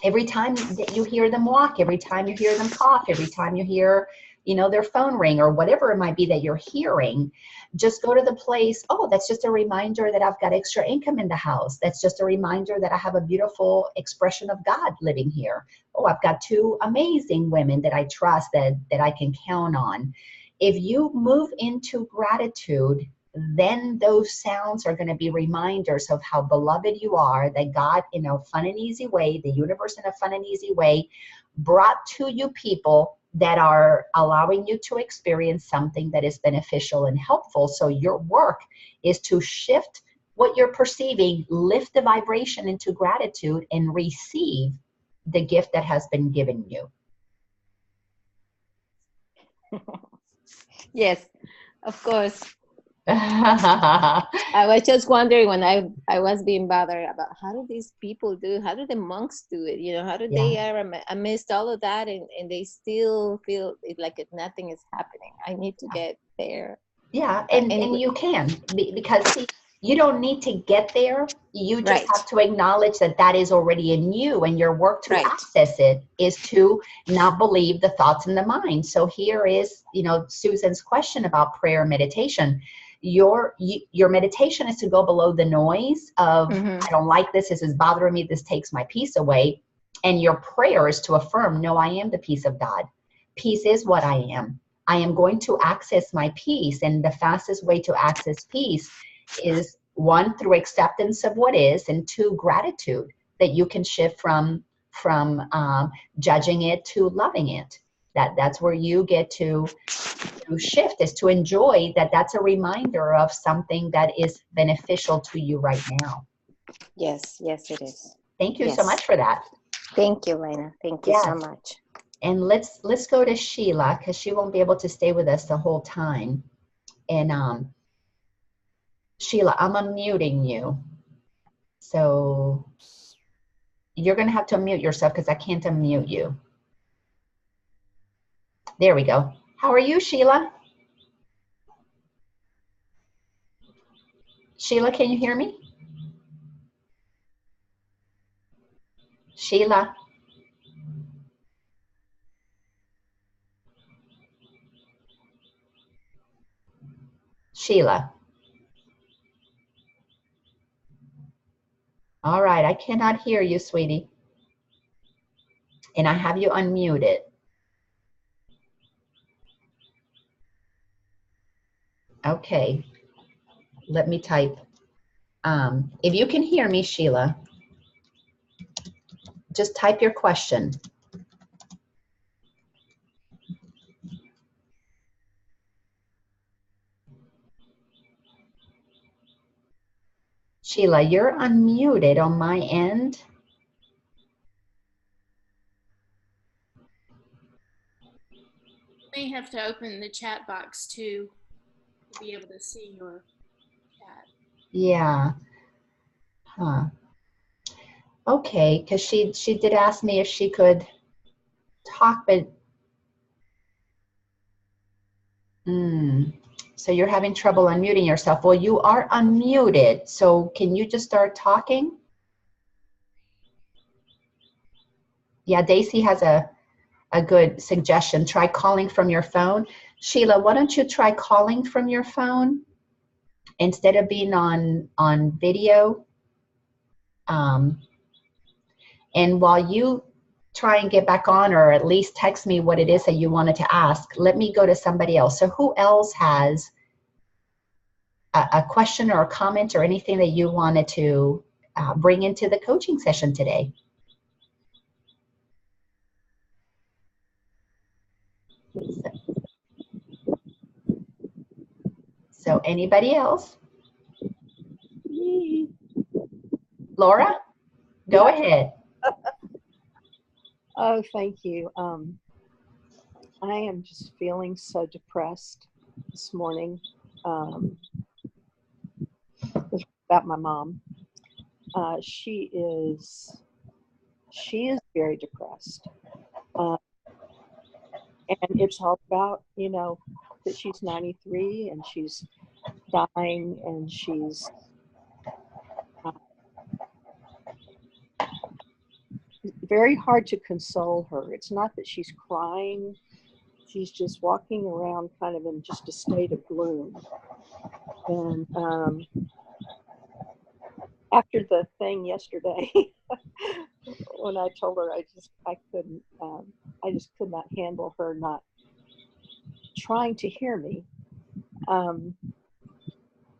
Every time that you hear them walk, every time you hear them cough, every time you hear, their phone ring or whatever it might be that you're hearing, just go to the place. Oh, that's just a reminder that I've got extra income in the house. That's just a reminder that I have a beautiful expression of God living here. Oh, I've got two amazing women that I trust that I can count on. If you move into gratitude, then those sounds are going to be reminders of how beloved you are, that God, in a fun and easy way, the universe in a fun and easy way, brought to you people that are allowing you to experience something that is beneficial and helpful. So your work is to shift what you're perceiving, lift the vibration into gratitude, and receive the gift that has been given you. Yes, of course. I was just wondering when I was being bothered about how do these people how do the monks do it? How do they are amidst all of that and they still feel like nothing is happening? I need to get there. Yeah, and you can, because see, you don't need to get there. You just have to acknowledge that is already in you, and your work to access it is to not believe the thoughts in the mind. So here is, Susan's question about prayer meditation. Your meditation is to go below the noise of, I don't like this is bothering me, this takes my peace away. And your prayer is to affirm, no, I am the peace of God. Peace is what I am. I am going to access my peace. And the fastest way to access peace is, one, through acceptance of what is, and two, gratitude, that you can shift from judging it to loving it. That's where you get to shift, is to enjoy that's a reminder of something that is beneficial to you right now. Yes, it is. Thank you so much for that. Thank you, Lena. Thank you so much. And let's go to Sheila, because she won't be able to stay with us the whole time. And Sheila, I'm unmuting you. So you're going to have to unmute yourself because I can't unmute you. There we go. How are you, Sheila? Sheila, can you hear me? Sheila? Sheila? All right, I cannot hear you, sweetie. And I have you unmuted. Okay, let me type. If you can hear me, Sheila, just type your question. Sheila, you're unmuted on my end. You may have to open the chat box to be able to see your chat. Yeah. Huh. Okay, because she did ask me if she could talk, but so you're having trouble unmuting yourself. Well, you are unmuted, so can you just start talking? Yeah, Daisy has a good suggestion. Try calling from your phone. Sheila, why don't you try calling from your phone instead of being on video? And while you try and get back on, or at least text me what it is that you wanted to ask, let me go to somebody else. So who else has a question or a comment or anything that you wanted to bring into the coaching session today? So anybody else? Laura, go ahead. Oh, thank you. I am just feeling so depressed this morning. It's about my mom. She is very depressed. And it's all about, that she's 93 and she's dying, and very hard to console her. It's not that she's crying. She's just walking around kind of in just a state of gloom. And after the thing yesterday, when I told her I just could not handle her not trying to hear me.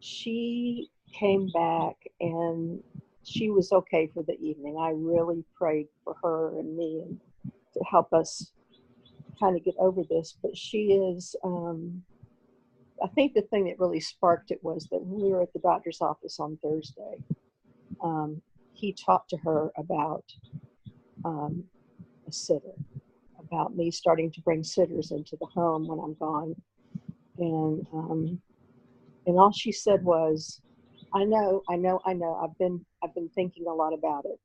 She came back and she was okay for the evening. I really prayed for her and me and to help us kind of get over this. But she is, I think the thing that really sparked it was that when we were at the doctor's office on Thursday, he talked to her about a sitter, about me starting to bring sitters into the home when I'm gone. And all she said was, I know. I've been thinking a lot about it.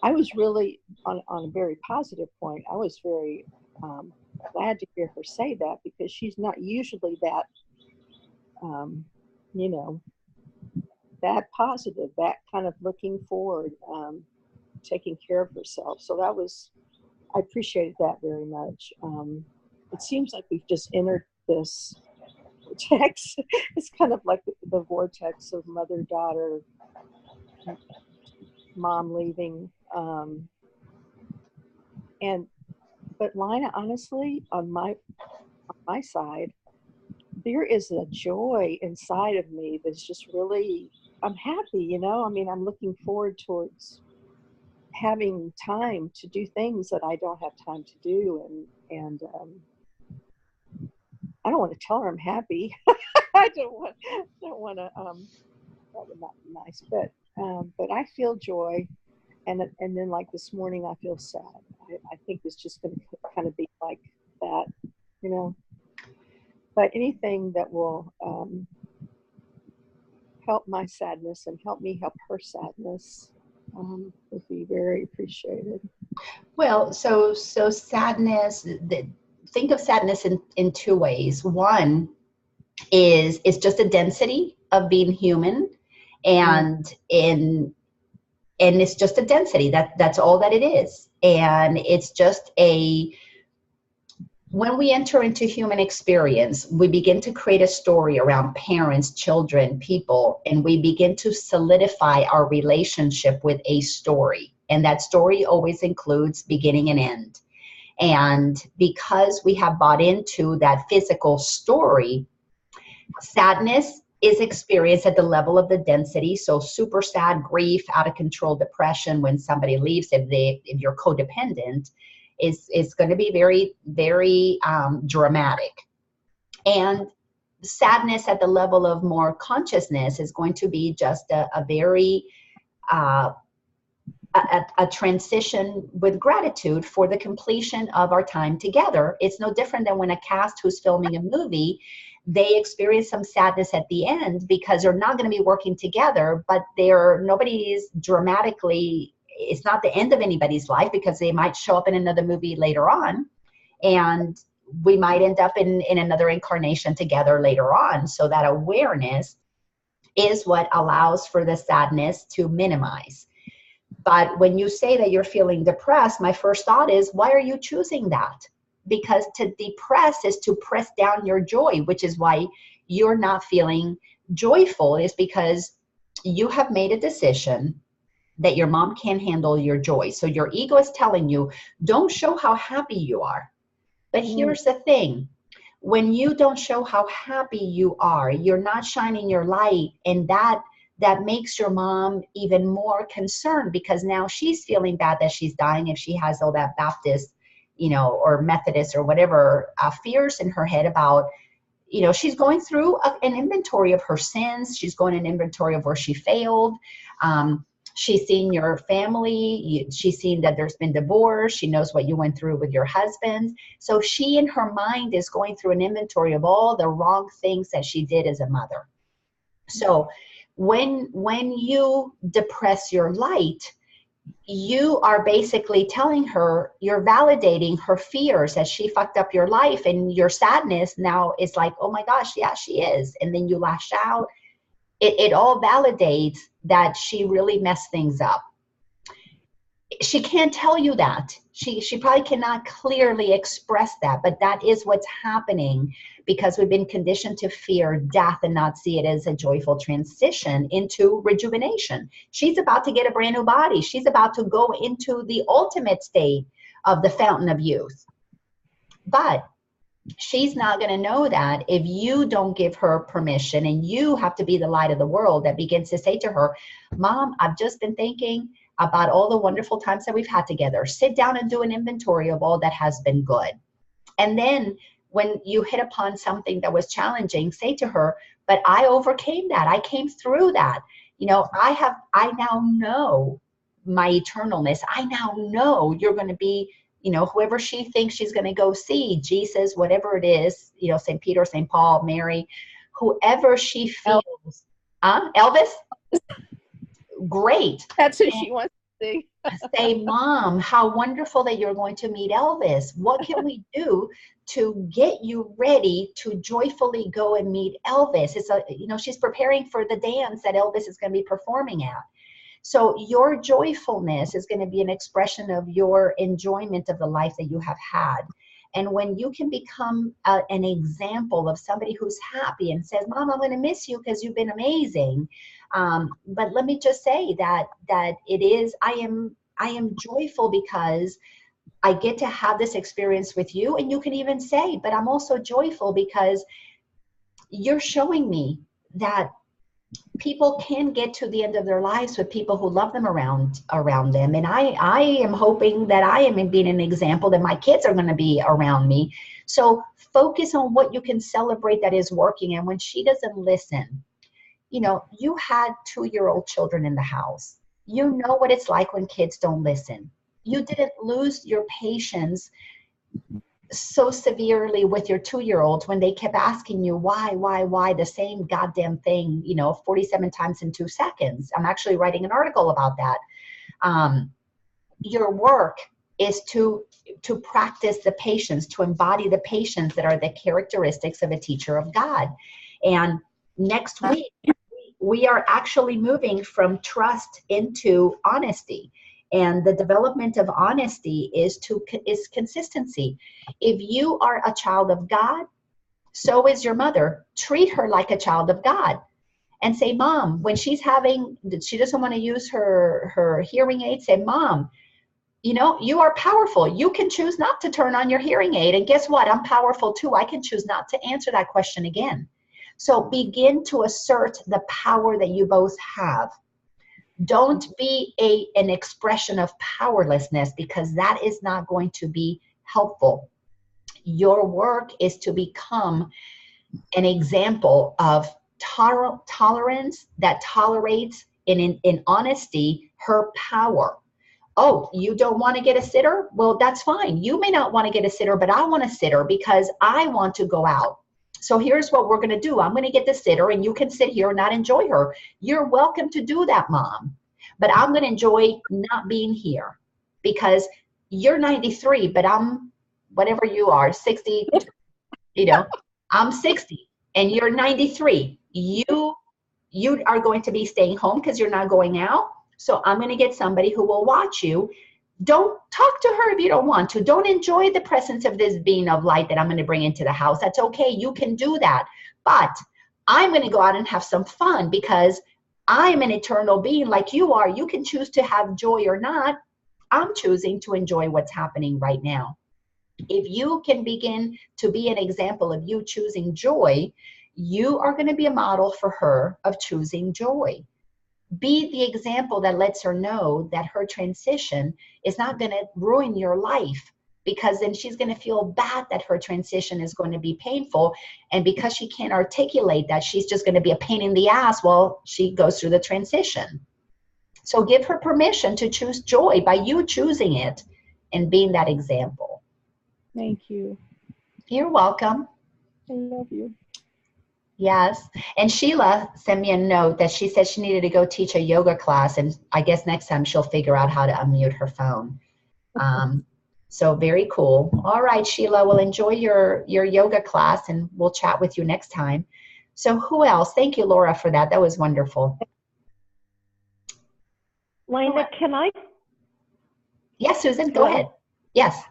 I was really on a very positive point. I was very glad to hear her say that, because she's not usually that, that positive, that kind of looking forward, taking care of herself. So I appreciated that very much. It seems like we've just entered this vortex. It's kind of like the vortex of mother, daughter, mom leaving. But Lina, honestly, on my side, there is a joy inside of me that's just really, I'm happy, I mean, I'm looking forward towards having time to do things that I don't have time to do. And I don't want to tell her I'm happy. I don't want to, that would not be nice, but I feel joy. And then like this morning, I feel sad. I think it's just going to kind of be like that, but anything that will help my sadness and help me help her sadness would be very appreciated. Well, so sadness, think of sadness in two ways. One is it's just a density of being human, and it's just a density. That's all that it is. And it's just when we enter into human experience, we begin to create a story around parents, children, people, and we begin to solidify our relationship with a story. And that story always includes beginning and end. And because we have bought into that physical story, sadness is experienced at the level of the density. So super sad, grief, out of control, depression when somebody leaves, if you're codependent, is going to be very, very dramatic. And sadness at the level of more consciousness is going to be just a very a transition with gratitude for the completion of our time together. It's no different than when a cast who's filming a movie, they experience some sadness at the end because they're not going to be working together, but nobody's dramatically, it's not the end of anybody's life, because they might show up in another movie later on, and we might end up in another incarnation together later on. So that awareness is what allows for the sadness to minimize. But when you say that you're feeling depressed, my first thought is, why are you choosing that? Because to depress is to press down your joy, which is why you're not feeling joyful, is because you have made a decision that your mom can't handle your joy. So your ego is telling you, don't show how happy you are. But here's the thing. When you don't show how happy you are, you're not shining your light, and that makes your mom even more concerned, because now she's feeling bad that she's dying if she has all that Baptist, or Methodist or whatever fears in her head about, she's going through an inventory of her sins. She's going an inventory of where she failed. She's seen your family. She's seen that there's been divorce. She knows what you went through with your husband. So she, in her mind, is going through an inventory of all the wrong things that she did as a mother. So when you depress your light, you are basically telling her, you're validating her fears that she fucked up your life, and your sadness now is like, oh my gosh, yeah, she is. And then you lash out. It all validates that she really messed things up. She can't tell you that. She probably cannot clearly express that, but that is what's happening because we've been conditioned to fear death and not see it as a joyful transition into rejuvenation. She's about to get a brand new body. She's about to go into the ultimate state of the fountain of youth. But she's not going to know that if you don't give her permission, and you have to be the light of the world that begins to say to her, Mom, I've just been thinking about all the wonderful times that we've had together. Sit down and do an inventory of all that has been good. And then when you hit upon something that was challenging, say to her, but I overcame that. I came through that. You know, I now know my eternalness. I now know you're going to be, you know, whoever she thinks she's going to go see, Jesus, whatever it is, you know, St. Peter, St. Paul, Mary, whoever she feels. Elvis? Great. That's who she wants to see. Say, Mom, how wonderful that you're going to meet Elvis. What can we do to get you ready to joyfully go and meet Elvis? It's a, you know, she's preparing for the dance that Elvis is going to be performing at. So your joyfulness is going to be an expression of your enjoyment of the life that you have had. And when you can become an example of somebody who's happy and says, Mom, I'm going to miss you because you've been amazing. But let me just say that it is, I am joyful because I get to have this experience with you. And you can even say, but I'm also joyful because you're showing me that people can get to the end of their lives with people who love them around them. And I am hoping that I am being an example that my kids are going to be around me. So focus on what you can celebrate that is working. And when she doesn't listen, you know, you had 2-year-old children in the house. You know what it's like when kids don't listen. You didn't lose your patience so severely with your 2-year-olds when they kept asking you why the same goddamn thing, you know, 47 times in 2 seconds. I'm actually writing an article about that. Your work is to practice the patience, to embody the patience that are the characteristics of a teacher of God. And next week, we are actually moving from trust into honesty. And the development of honesty is consistency. If you are a child of God, so is your mother. Treat her like a child of God. And say, Mom, when she doesn't want to use her hearing aid, say, Mom, you know, you are powerful. You can choose not to turn on your hearing aid. And guess what? I'm powerful too. I can choose not to answer that question again. So begin to assert the power that you both have. Don't be an expression of powerlessness, because that is not going to be helpful. Your work is to become an example of tolerance that tolerates in honesty her power. Oh, you don't want to get a sitter? Well, that's fine. You may not want to get a sitter, but I want a sitter because I want to go out. So here's what we're going to do. I'm going to get the sitter and you can sit here and not enjoy her. You're welcome to do that, Mom. But I'm going to enjoy not being here because you're 93, but I'm whatever you are, 60, you know, I'm 60 and you're 93. You are going to be staying home because you're not going out. So I'm going to get somebody who will watch you. Don't talk to her if you don't want to. Don't enjoy the presence of this being of light that I'm going to bring into the house. That's okay. You can do that. But I'm going to go out and have some fun because I'm an eternal being like you are. You can choose to have joy or not. I'm choosing to enjoy what's happening right now. If you can begin to be an example of you choosing joy, you are going to be a model for her of choosing joy. Be the example that lets her know that her transition is not going to ruin your life, because then she's going to feel bad that her transition is going to be painful. And because she can't articulate that, she's just going to be a pain in the ass while she goes through the transition. So give her permission to choose joy by you choosing it and being that example. Thank you. You're welcome. I love you. Yes. And Sheila sent me a note that she said she needed to go teach a yoga class. And I guess next time she'll figure out how to unmute her phone. So very cool. All right, Sheila, we'll enjoy your yoga class and we'll chat with you next time. So who else? Thank you, Laura, for that. That was wonderful. Lena, can I Yes, Susan, go Hello? ahead. Yes.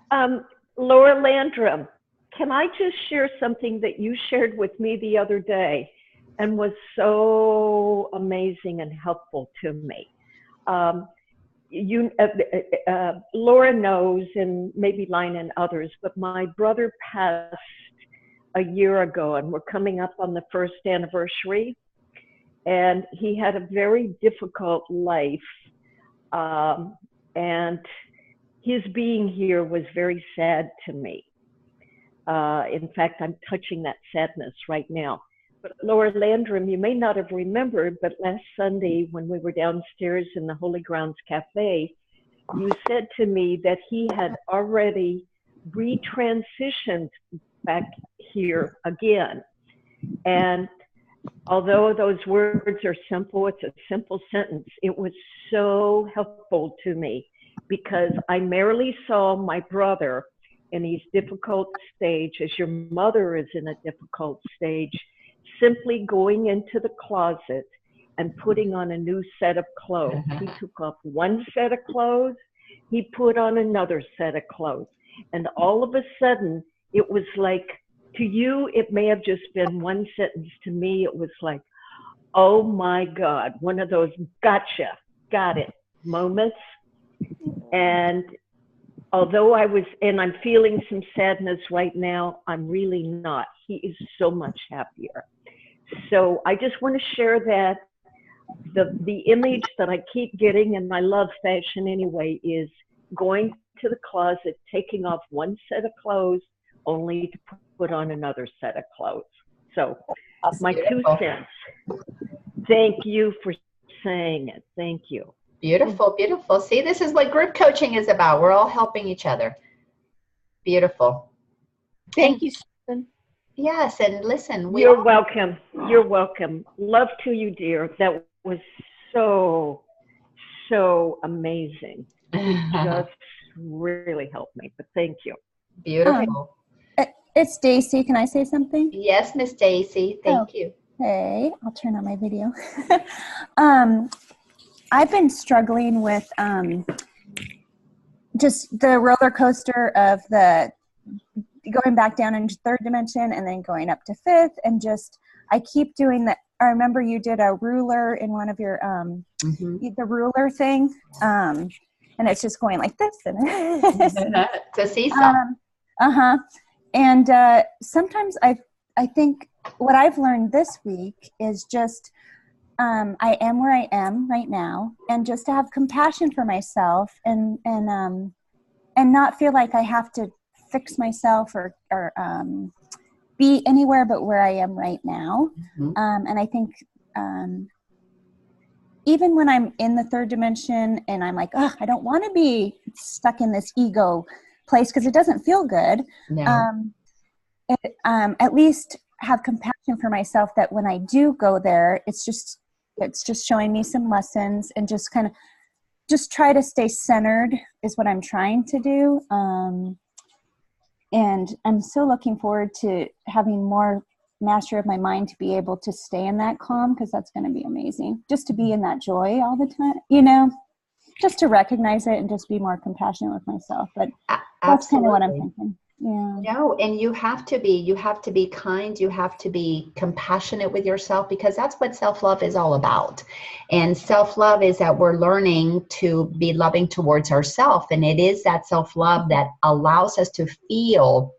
Laura Landrum, can I just share something that you shared with me the other day and was so amazing and helpful to me? Laura knows, and maybe Line and others, but my brother passed a year ago, and we're coming up on the first anniversary. And he had a very difficult life, and his being here was very sad to me. In fact, I'm touching that sadness right now. But Laura Landrum, you may not have remembered, but last Sunday when we were downstairs in the Holy Grounds Cafe, you said to me that he had already retransitioned back here again. And although those words are simple, it's a simple sentence, it was so helpful to me because I merely saw my brother in his difficult stage, as your mother is in a difficult stage, simply going into the closet and putting on a new set of clothes. He took off one set of clothes, he put on another set of clothes. And all of a sudden, it was like, to you, it may have just been one sentence. To me, it was like, oh my God, one of those gotcha, got it moments. And although I'm feeling some sadness right now, I'm really not. He is so much happier. So I just want to share that the image that I keep getting, and I love fashion anyway, is going to the closet, taking off one set of clothes, only to put on another set of clothes. So That's my beautiful. 2 cents. Thank you for saying it. Thank you. Beautiful, beautiful. See, this is what group coaching is about. We're all helping each other. Beautiful. Thank you, Susan. Yes, and listen, You're welcome. You're welcome. Love to you, dear. That was so amazing. Just really helped me, but thank you. Beautiful. It's Stacy. Can I say something? Yes, Miss Stacy. Thank you. Hey, I'll turn on my video. I've been struggling with just the roller coaster of the going back down into third dimension and then going up to fifth, and just I keep doing that. I remember you did a ruler in one of your the ruler thing, and it's just going like this and It's a seesaw. And sometimes I think what I've learned this week is just I am where I am right now, and just to have compassion for myself and not feel like I have to fix myself or be anywhere but where I am right now. And I think even when I'm in the third dimension and I'm like, oh, I don't want to be stuck in this ego place because it doesn't feel good. No. At least have compassion for myself that when I do go there, it's just showing me some lessons, and just kind of just try to stay centered is what I'm trying to do. And I'm so looking forward to having more mastery of my mind to be able to stay in that calm, because that's going to be amazing. Just to be in that joy all the time, just to recognize it and just be more compassionate with myself. But that's kind of what I'm thinking. Yeah. No, and you have to be kind, you have to be compassionate with yourself, because that's what self-love is all about. And self-love is that we're learning to be loving towards ourselves. And it is that self-love that allows us to feel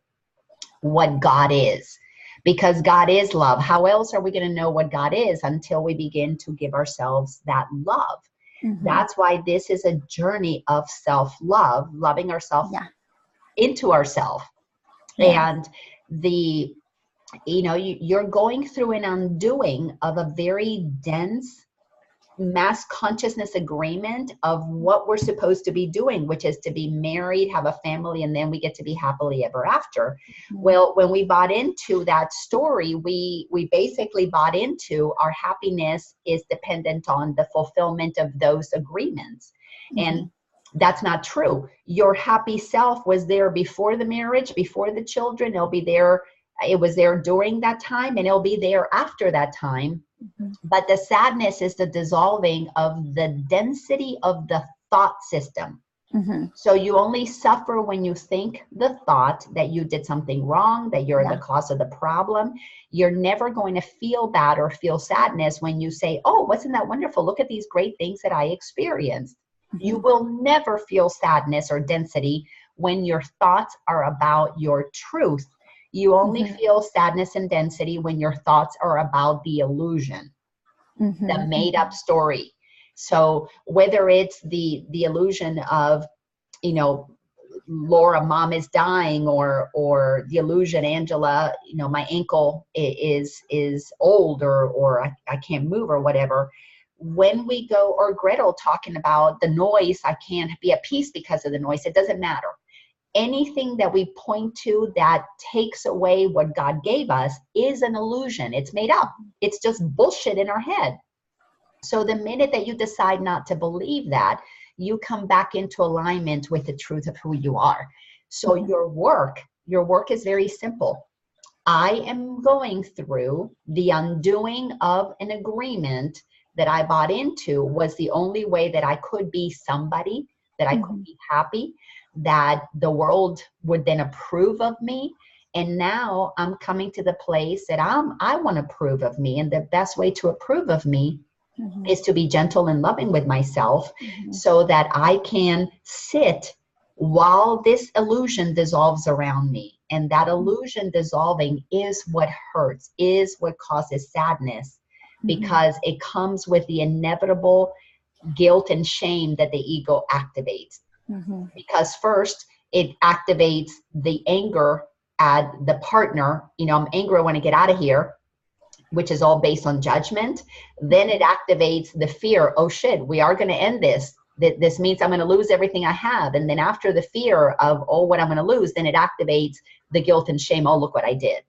what God is, because God is love. How else are we going to know what God is until we begin to give ourselves that love? That's why this is a journey of self-love, loving ourselves into ourselves. And you're going through an undoing of a very dense mass consciousness agreement of what we're supposed to be doing, which is to be married, have a family, and then we get to be happily ever after. Well, when we bought into that story, we basically bought into our happiness is dependent on the fulfillment of those agreements. And that's not true. Your happy self was there before the marriage, before the children. It was there during that time, and it'll be there after that time. But the sadness is the dissolving of the density of the thought system. So you only suffer when you think the thought that you did something wrong, that you're the cause of the problem. You're never going to feel bad or feel sadness when you say, oh, wasn't that wonderful? Look at these great things that I experienced. You will never feel sadness or density when your thoughts are about your truth. You only feel sadness and density when your thoughts are about the illusion, the made up story. So whether it's the illusion of, you know, Laura, mom is dying, or the illusion, Angela, you know, my ankle is old, or I can't move, or whatever. When we go, or Gretel talking about the noise, I can't be at peace because of the noise. It doesn't matter. Anything that we point to that takes away what God gave us is an illusion. It's made up. It's just bullshit in our head. So the minute that you decide not to believe that, you come back into alignment with the truth of who you are. So your work is very simple. I am going through the undoing of an agreement that I bought into was the only way that I could be somebody, that I could be happy, that the world would then approve of me. And now I'm coming to the place that I want to approve of me. And the best way to approve of me is to be gentle and loving with myself, so that I can sit while this illusion dissolves around me. And that illusion dissolving is what hurts, is what causes sadness, because it comes with the inevitable guilt and shame that the ego activates. Because first it activates the anger at the partner. You know, I'm angry, I want to get out of here, which is all based on judgment. Then it activates the fear. Oh shit, we are going to end this. This means I'm going to lose everything I have. And then after the fear of, oh, what I'm going to lose, then it activates the guilt and shame. Oh, look what I did.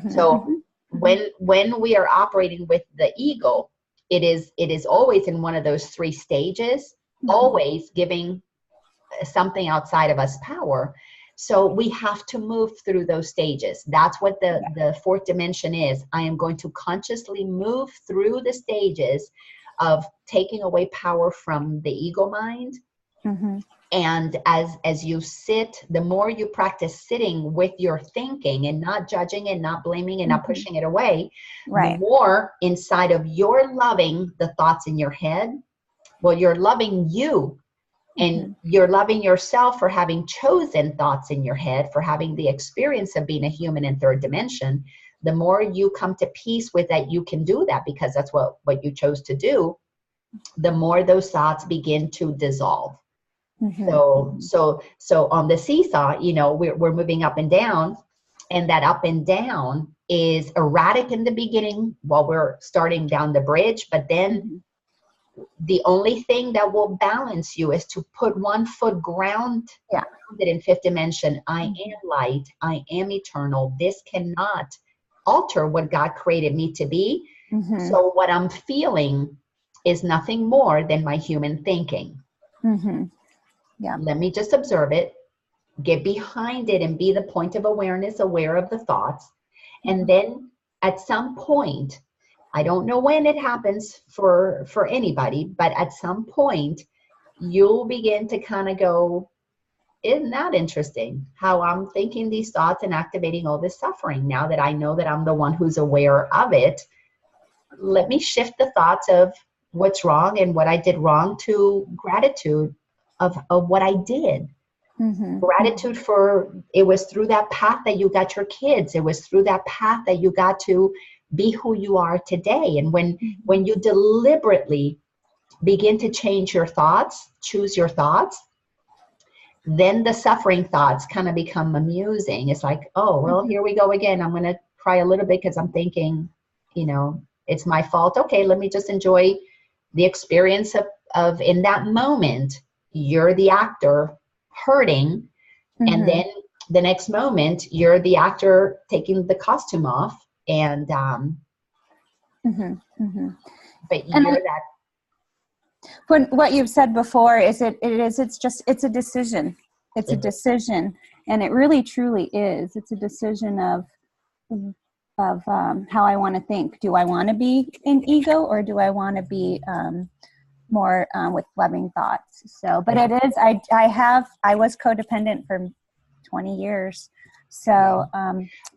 So when we are operating with the ego, it is always in one of those three stages, always giving something outside of us power. So we have to move through those stages. That's what the fourth dimension is. I am going to consciously move through the stages of taking away power from the ego mind. And as you sit, the more you practice sitting with your thinking and not judging and not blaming and not pushing it away, the more inside of your loving the thoughts in your head. Well, you're loving you. And you're loving yourself for having chosen thoughts in your head, for having the experience of being a human in third dimension. The more you come to peace with that, you can do that because that's what you chose to do, the more those thoughts begin to dissolve. So on the seesaw, you know, we're moving up and down, and that up and down is erratic in the beginning while we're starting down the bridge, but then the only thing that will balance you is to put one foot grounded in fifth dimension. I am light. I am eternal. This cannot alter what God created me to be. So what I'm feeling is nothing more than my human thinking. Let me just observe it, get behind it, and be the point of awareness, aware of the thoughts. And then at some point, I don't know when it happens for anybody, but at some point you'll begin to kind of go, isn't that interesting how I'm thinking these thoughts and activating all this suffering? Now that I know that I'm the one who's aware of it, let me shift the thoughts of what's wrong and what I did wrong to gratitude of what I did. Gratitude for, it was through that path that you got your kids. It was through that path that you got to be who you are today. And when you deliberately begin to change your thoughts, choose your thoughts, then the suffering thoughts kind of become amusing. It's like, oh, well, here we go again. I'm going to cry a little bit because I'm thinking, you know, it's my fault. Okay, let me just enjoy the experience of in that moment, you're the actor hurting. And then the next moment, you're the actor taking the costume off. And, but you're that. What you've said before is it's a decision. It's a decision. And it really truly is. It's a decision of how I want to think. Do I want to be in ego, or do I want to be more with loving thoughts. So, but it is, I was codependent for 20 years. So,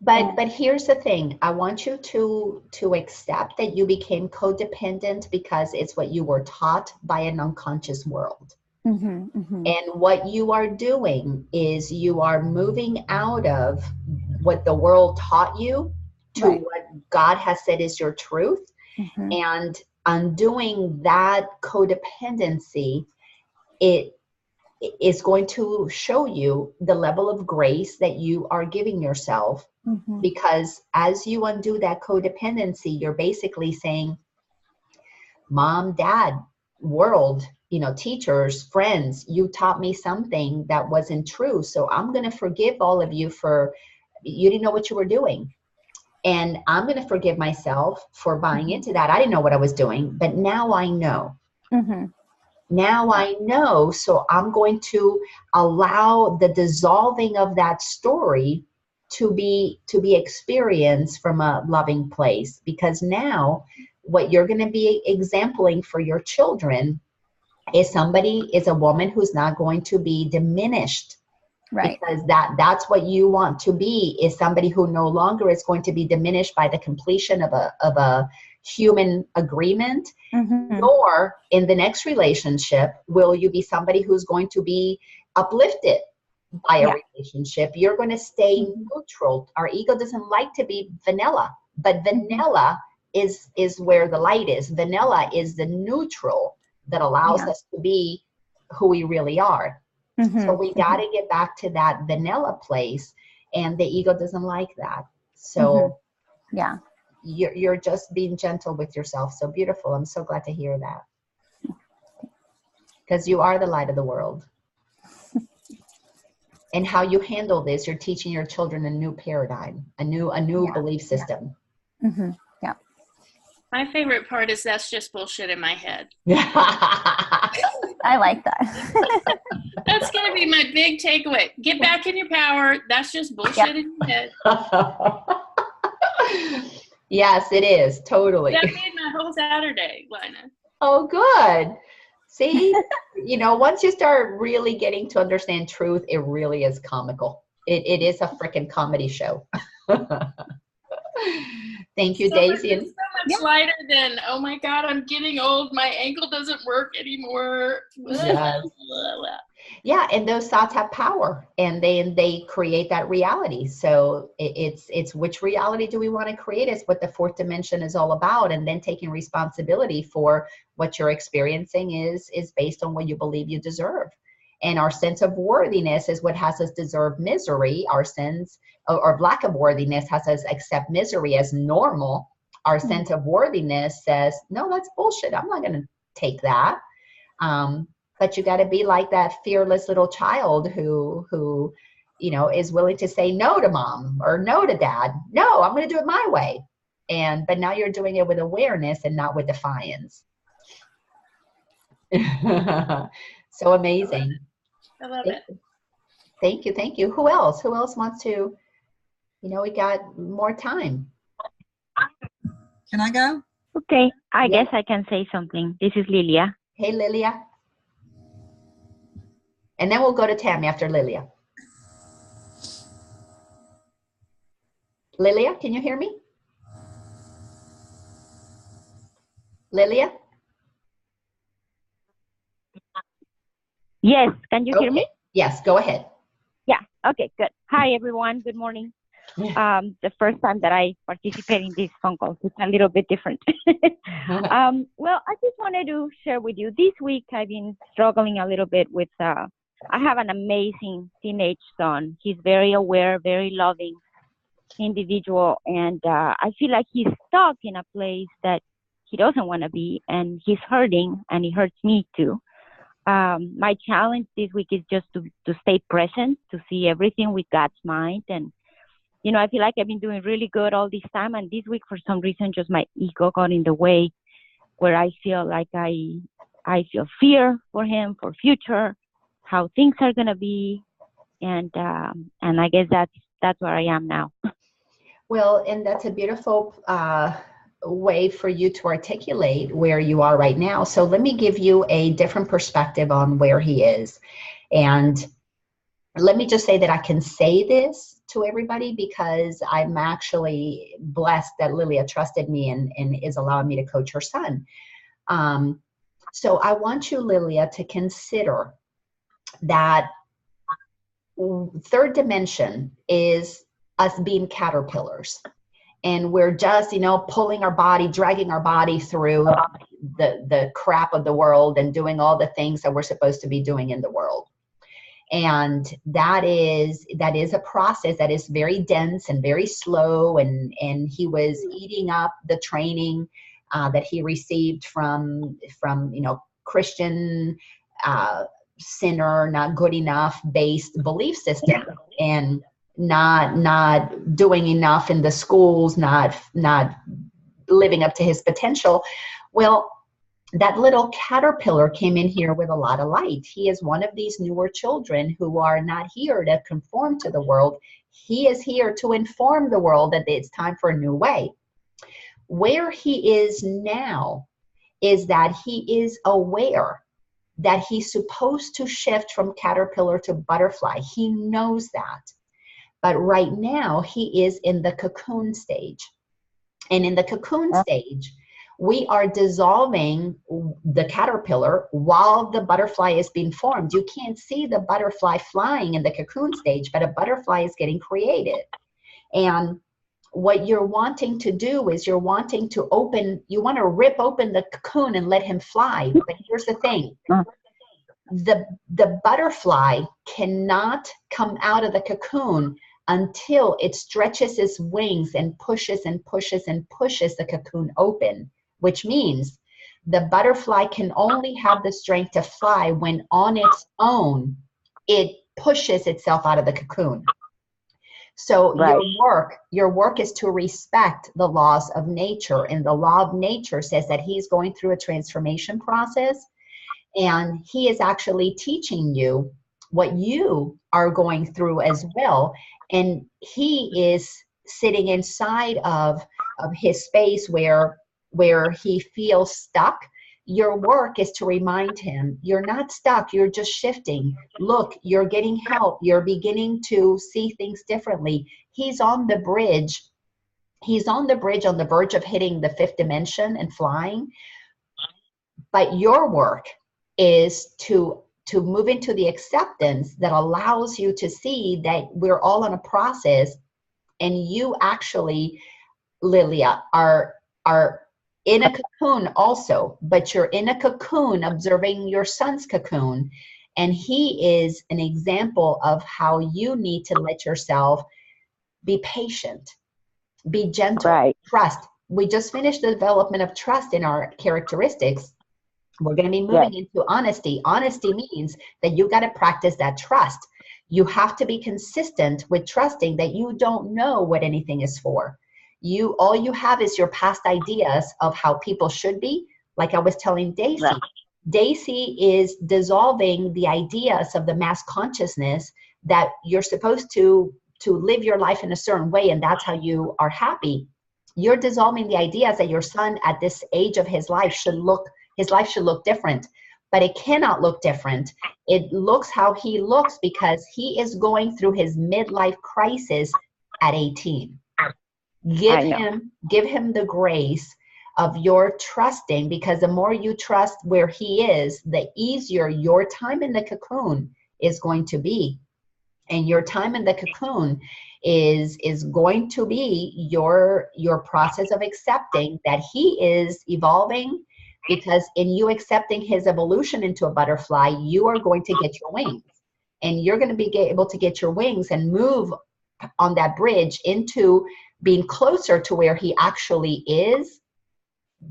but here's the thing. I want you to accept that you became codependent because it's what you were taught by an unconscious world. And what you are doing is you are moving out of what the world taught you to what God has said is your truth. And undoing that codependency, it is going to show you the level of grace that you are giving yourself. Because as you undo that codependency, you're basically saying, Mom, Dad, world, teachers, friends, you taught me something that wasn't true. So I'm going to forgive all of you for, you didn't know what you were doing. And I'm going to forgive myself for buying into that. I didn't know what I was doing, but now I know. Now I know. So I'm going to allow the dissolving of that story to be experienced from a loving place. Because now what you're going to be exempling for your children is a woman who's not going to be diminished. Because that's what you want to be, is somebody who no longer is going to be diminished by the completion of a human agreement, nor in the next relationship will you be somebody who's going to be uplifted by a relationship. You're going to stay neutral. Our ego doesn't like to be vanilla, but vanilla is where the light is. Vanilla is the neutral that allows us to be who we really are. So we got to get back to that vanilla place, and the ego doesn't like that. So you're just being gentle with yourself. So beautiful. I'm so glad to hear that, because you are the light of the world. And how you handle this, you're teaching your children a new paradigm, a new belief system. My favorite part is that's just bullshit in my head. I like that. That's going to be my big takeaway. Get back in your power. That's just bullshit in your head. Yes, it is. Totally. That made my whole Saturday, Lina. Oh, good. See, once you start really getting to understand truth, it really is comical. It is a freaking comedy show. Thank you, Daisy. It's so much lighter than, oh my God, I'm getting old. My ankle doesn't work anymore. Yes. Yeah, and those thoughts have power, and they create that reality. So it's which reality do we want to create is what the fourth dimension is all about, and then taking responsibility for what you're experiencing is based on what you believe you deserve. And our sense of worthiness is what has us deserve misery. Our sense or lack of worthiness has us accept misery as normal. Our sense of worthiness says, no, that's bullshit. I'm not going to take that. But you got to be like that fearless little child who is willing to say no to mom or no to dad. No, I'm going to do it my way. But now you're doing it with awareness and not with defiance. So amazing. I love it. Thank you. Thank you. Who else? Who else wants to, we got more time. Can I go? Okay, I guess I can say something. This is Lilia. Hey, Lilia. And then we'll go to Tammy after Lilia. Lilia, can you hear me? Lilia? Yes, can you hear me? Yes, go ahead. Yeah, okay, good. Hi, everyone. Good morning. The first time that I participate in these phone calls, it's a little bit different. Well, I just wanted to share with you, this week I've been struggling a little bit with, I have an amazing teenage son. He's very aware, very loving individual, and I feel like he's stuck in a place that he doesn't want to be, and he's hurting, and he hurts me too. My challenge this week is just to stay present, to see everything with God's mind. And, I feel like I've been doing really good all this time. And this week, for some reason, just my ego got in the way, where I feel like I feel fear for him, for future, how things are going to be. And I guess that's where I am now. Well, and that's a beautiful way for you to articulate where you are right now. So let me give you a different perspective on where he is. And let me just say that I can say this to everybody because I'm actually blessed that Lilia trusted me and is allowing me to coach her son. So I want you, Lilia, to consider that third dimension is us being caterpillars. And we're just, pulling our body, dragging our body through the crap of the world and doing all the things that we're supposed to be doing in the world. And that is a process that is very dense and very slow. And he was eating up the training that he received from Christian sinner, not good enough based belief system, and not doing enough in the schools, not living up to his potential. Well, that little caterpillar came in here with a lot of light. He is one of these newer children who are not here to conform to the world. He is here to inform the world that it's time for a new way. Where he is now is that he is aware that he's supposed to shift from caterpillar to butterfly. He knows that. But right now, he is in the cocoon stage. And in the cocoon stage, we are dissolving the caterpillar while the butterfly is being formed. You can't see the butterfly flying in the cocoon stage, but a butterfly is getting created. And what you're wanting to do is you want to rip open the cocoon and let him fly. But here's the thing. The butterfly cannot come out of the cocoon until it stretches its wings and pushes and pushes and pushes the cocoon open, which means the butterfly can only have the strength to fly when on its own it pushes itself out of the cocoon. So your work is to respect the laws of nature, and the law of nature says that he's going through a transformation process, and he is actually teaching you what you are going through as well. And he is sitting inside of his space where he feels stuck. Your work is to remind him, you're not stuck, you're just shifting. Look, you're getting help. You're beginning to see things differently. He's on the bridge. He's on the bridge on the verge of hitting the fifth dimension and flying. But your work is to move into the acceptance that allows you to see that we're all on a process, and you actually, Lilia, are in a cocoon also, but you're in a cocoon observing your son's cocoon, and he is an example of how you need to let yourself be patient, be gentle, trust. We just finished the development of trust in our characteristics. We're going to be moving into honesty. Honesty means that you got to practice that trust. You have to be consistent with trusting that you don't know what anything is for. All you have is your past ideas of how people should be. Like I was telling Daisy, Daisy is dissolving the ideas of the mass consciousness that you're supposed to live your life in a certain way, and that's how you are happy. You're dissolving the ideas that your son at this age of his life should look different, but it cannot look different. It looks how he looks because he is going through his midlife crisis at 18. Give him the grace of your trusting, because the more you trust where he is, the easier your time in the cocoon is going to be. And your time in the cocoon is going to be your process of accepting that he is evolving, because in you accepting his evolution into a butterfly, you are going to get your wings, and you're going to be able to get your wings and move on that bridge into being closer to where he actually is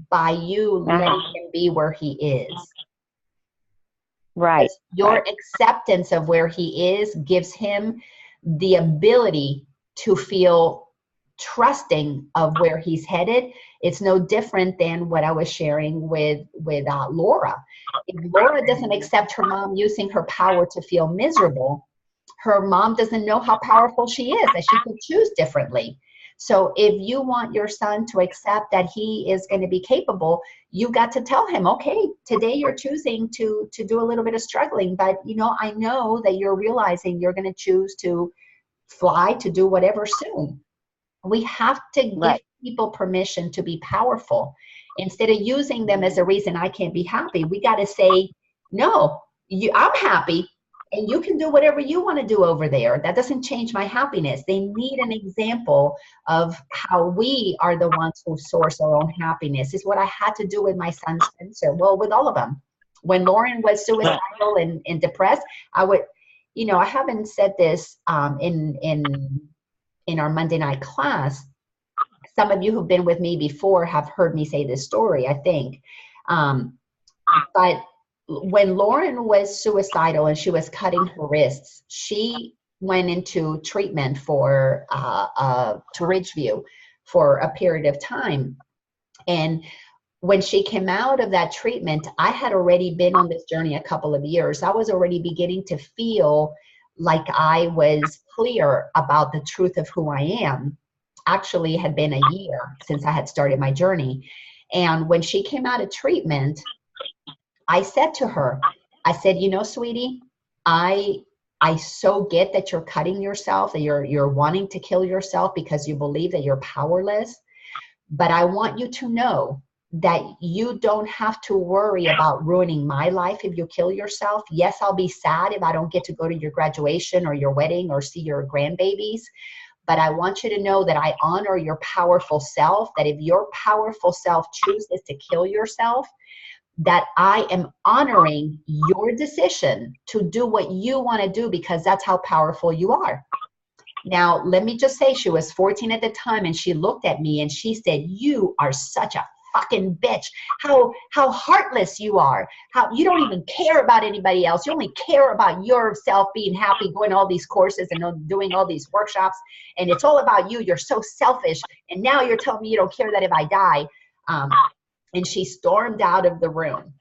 by you letting him be where he is. Right. Your acceptance of where he is gives him the ability to feel trusting of where he's headed. It's no different than what I was sharing with Laura. If Laura doesn't accept her mom using her power to feel miserable, her mom doesn't know how powerful she is, that she could choose differently. So if you want your son to accept that he is going to be capable, you got to tell him, okay, today you're choosing to do a little bit of struggling, but I know that you're realizing you're going to choose to fly, to do whatever soon. We have to give people permission to be powerful. Instead of using them as a reason I can't be happy, we got to say, no, I'm happy, and you can do whatever you want to do over there. That doesn't change my happiness. They need an example of how we are the ones who source our own happiness. Is what I had to do with my son Spencer. Well, with all of them. When Lauren was suicidal and depressed, I would, I haven't said this in our Monday night class. Some of you who've been with me before have heard me say this story, I think. But when Lauren was suicidal and she was cutting her wrists, she went into treatment for to Ridgeview for a period of time. And when she came out of that treatment, I had already been on this journey a couple of years. I was already beginning to feel like I was clear about the truth of who I am. Actually, it had been a year since I had started my journey. And when she came out of treatment, I said to her, I said, sweetie, I so get that you're cutting yourself, that you're wanting to kill yourself because you believe that you're powerless. But I want you to know that you don't have to worry about ruining my life if you kill yourself. Yes, I'll be sad if I don't get to go to your graduation or your wedding or see your grandbabies. But I want you to know that I honor your powerful self, that if your powerful self chooses to kill yourself, that I am honoring your decision to do what you want to do because that's how powerful you are. Now, let me just say, she was 14 at the time, and she looked at me and she said, you are such a fucking bitch. How heartless you are. How you don't even care about anybody else. You only care about yourself being happy, going to all these courses and doing all these workshops. And it's all about you. You're so selfish. And now you're telling me you don't care that if I die. And she stormed out of the room.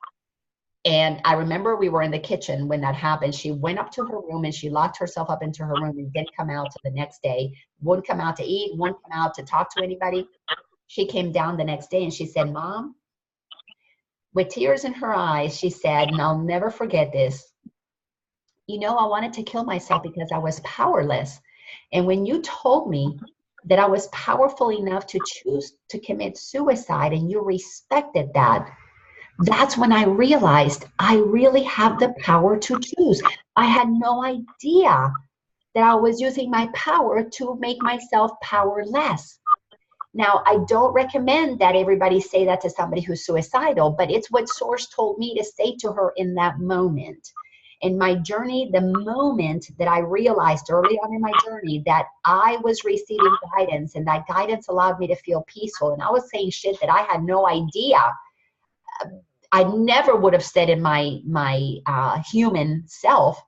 And I remember we were in the kitchen when that happened. She went up to her room and she locked herself up into her room and didn't come out till the next day. Wouldn't come out to eat, wouldn't come out to talk to anybody. She came down the next day and she said, Mom, with tears in her eyes, she said, and I'll never forget this, I wanted to kill myself because I was powerless. And when you told me that I was powerful enough to choose to commit suicide and you respected that, that's when I realized I really have the power to choose. I had no idea that I was using my power to make myself powerless. Now, I don't recommend that everybody say that to somebody who's suicidal, but it's what Source told me to say to her in that moment. In my journey, the moment that I realized early on in my journey that I was receiving guidance and that guidance allowed me to feel peaceful, and I was saying shit that I had no idea I never would have said in my human self,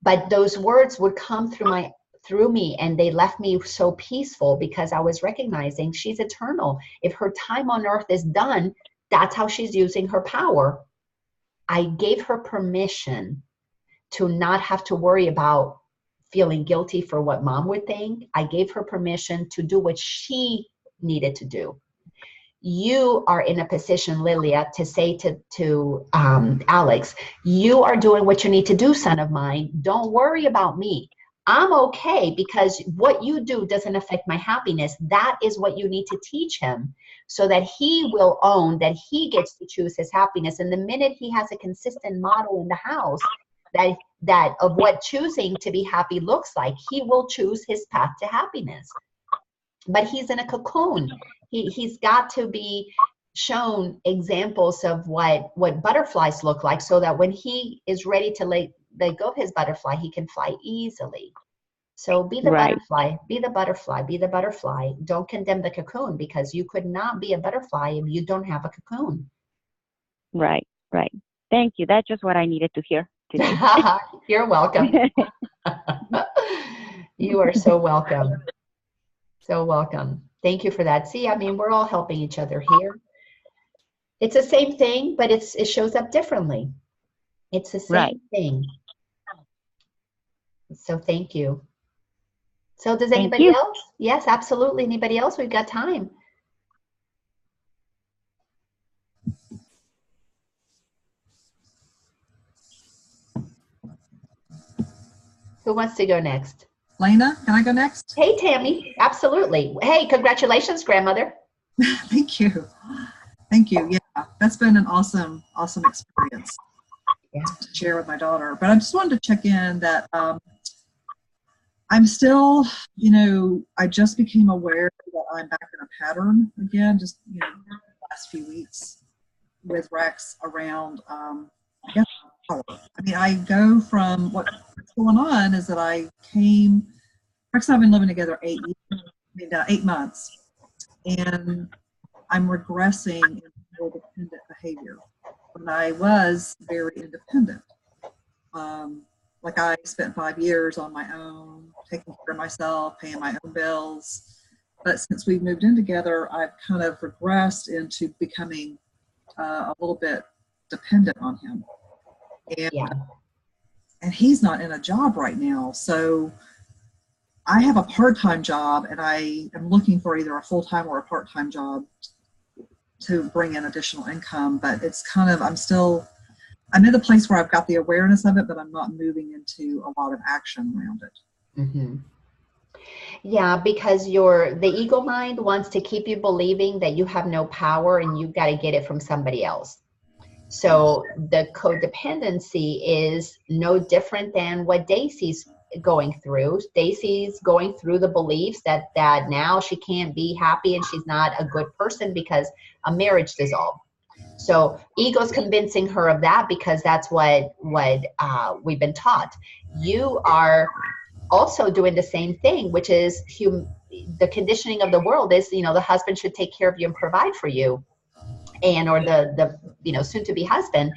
but those words would come through me, and they left me so peaceful because I was recognizing she's eternal. If her time on earth is done, that's how she's using her power. I gave her permission to not have to worry about feeling guilty for what Mom would think. I gave her permission to do what she needed to do. You are in a position, Lilia, to say to Alex, you are doing what you need to do, son of mine. Don't worry about me. I'm okay because what you do doesn't affect my happiness. That is what you need to teach him so that he will own that he gets to choose his happiness. And the minute he has a consistent model in the house that of what choosing to be happy looks like, he will choose his path to happiness. But he's in a cocoon. He's got to be shown examples of what butterflies look like so that when he is ready to let go of his butterfly, he can fly easily. So be the butterfly, be the butterfly, be the butterfly. Don't condemn the cocoon because you could not be a butterfly if you don't have a cocoon. Right. Thank you. That's just what I needed to hear today. You're welcome. You are so welcome. So welcome. Thank you for that. See, I mean, we're all helping each other here. It's the same thing, but it shows up differently. It's the same thing. So thank you. So does Thank anybody you. else? Yes, absolutely. Anybody else? We've got time. Who wants to go next? Lena, can I go next? Hey, Tammy. Absolutely. Hey, congratulations, grandmother. Thank you. Thank you. Yeah, that's been an awesome experience to share with my daughter. But I just wanted to check in that I'm still, I just became aware that I'm back in a pattern again, just, the last few weeks with Rex around, I guess, power. I mean, I go from what's going on is that Rex and I have been living together 8 months, and I'm regressing in more dependent behavior. When I was very independent, like I spent 5 years on my own, taking care of myself, paying my own bills. But since we've moved in together, I've kind of regressed into becoming a little bit dependent on him. And he's not in a job right now. So I have a part-time job, and I am looking for either a full-time or a part-time job to bring in additional income. But it's kind of, I'm in the place where I've got the awareness of it, but I'm not moving into a lot of action around it. Mm-hmm. Yeah, because the ego mind wants to keep you believing that you have no power and you've got to get it from somebody else. So the codependency is no different than what Daisy's going through. Daisy's going through the beliefs that now she can't be happy and she's not a good person because a marriage dissolved. So ego's convincing her of that because that's what we've been taught. You are also doing the same thing, which is the conditioning of the world is, the husband should take care of you and provide for you, or the soon to be husband.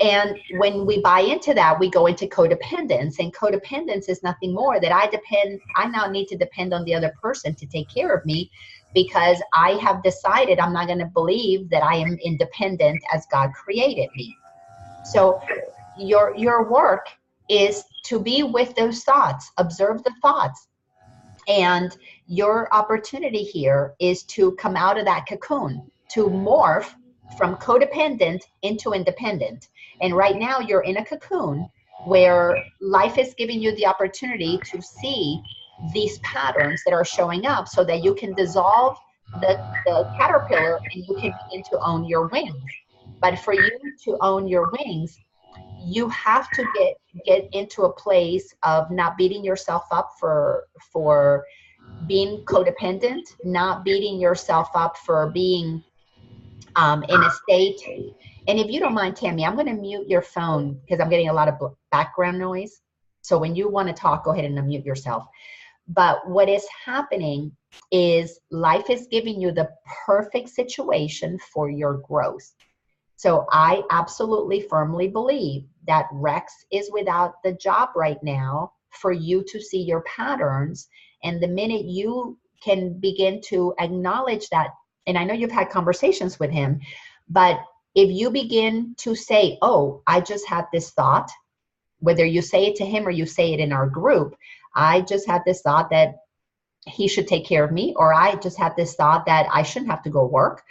And when we buy into that, we go into codependence, and codependence is nothing more that I now need to depend on the other person to take care of me, because I have decided I'm not going to believe that I am independent as God created me. So your work is to be with those thoughts, observe the thoughts. And your opportunity here is to come out of that cocoon, to morph from codependent into independent. And right now you're in a cocoon where life is giving you the opportunity to see these patterns that are showing up so that you can dissolve the caterpillar and you can begin to own your wings. But for you to own your wings, you have to get into a place of not beating yourself up for being codependent, not beating yourself up for being in a state. And if you don't mind, Tammy, I'm going to mute your phone because I'm getting a lot of background noise. So when you want to talk, go ahead and unmute yourself. But what is happening is life is giving you the perfect situation for your growth. So I absolutely firmly believe that Rex is without the job right now for you to see your patterns. And the minute you can begin to acknowledge that, and I know you've had conversations with him, but if you begin to say, oh, I just had this thought, whether you say it to him or you say it in our group, I just had this thought that he should take care of me, or I just had this thought that I shouldn't have to go work.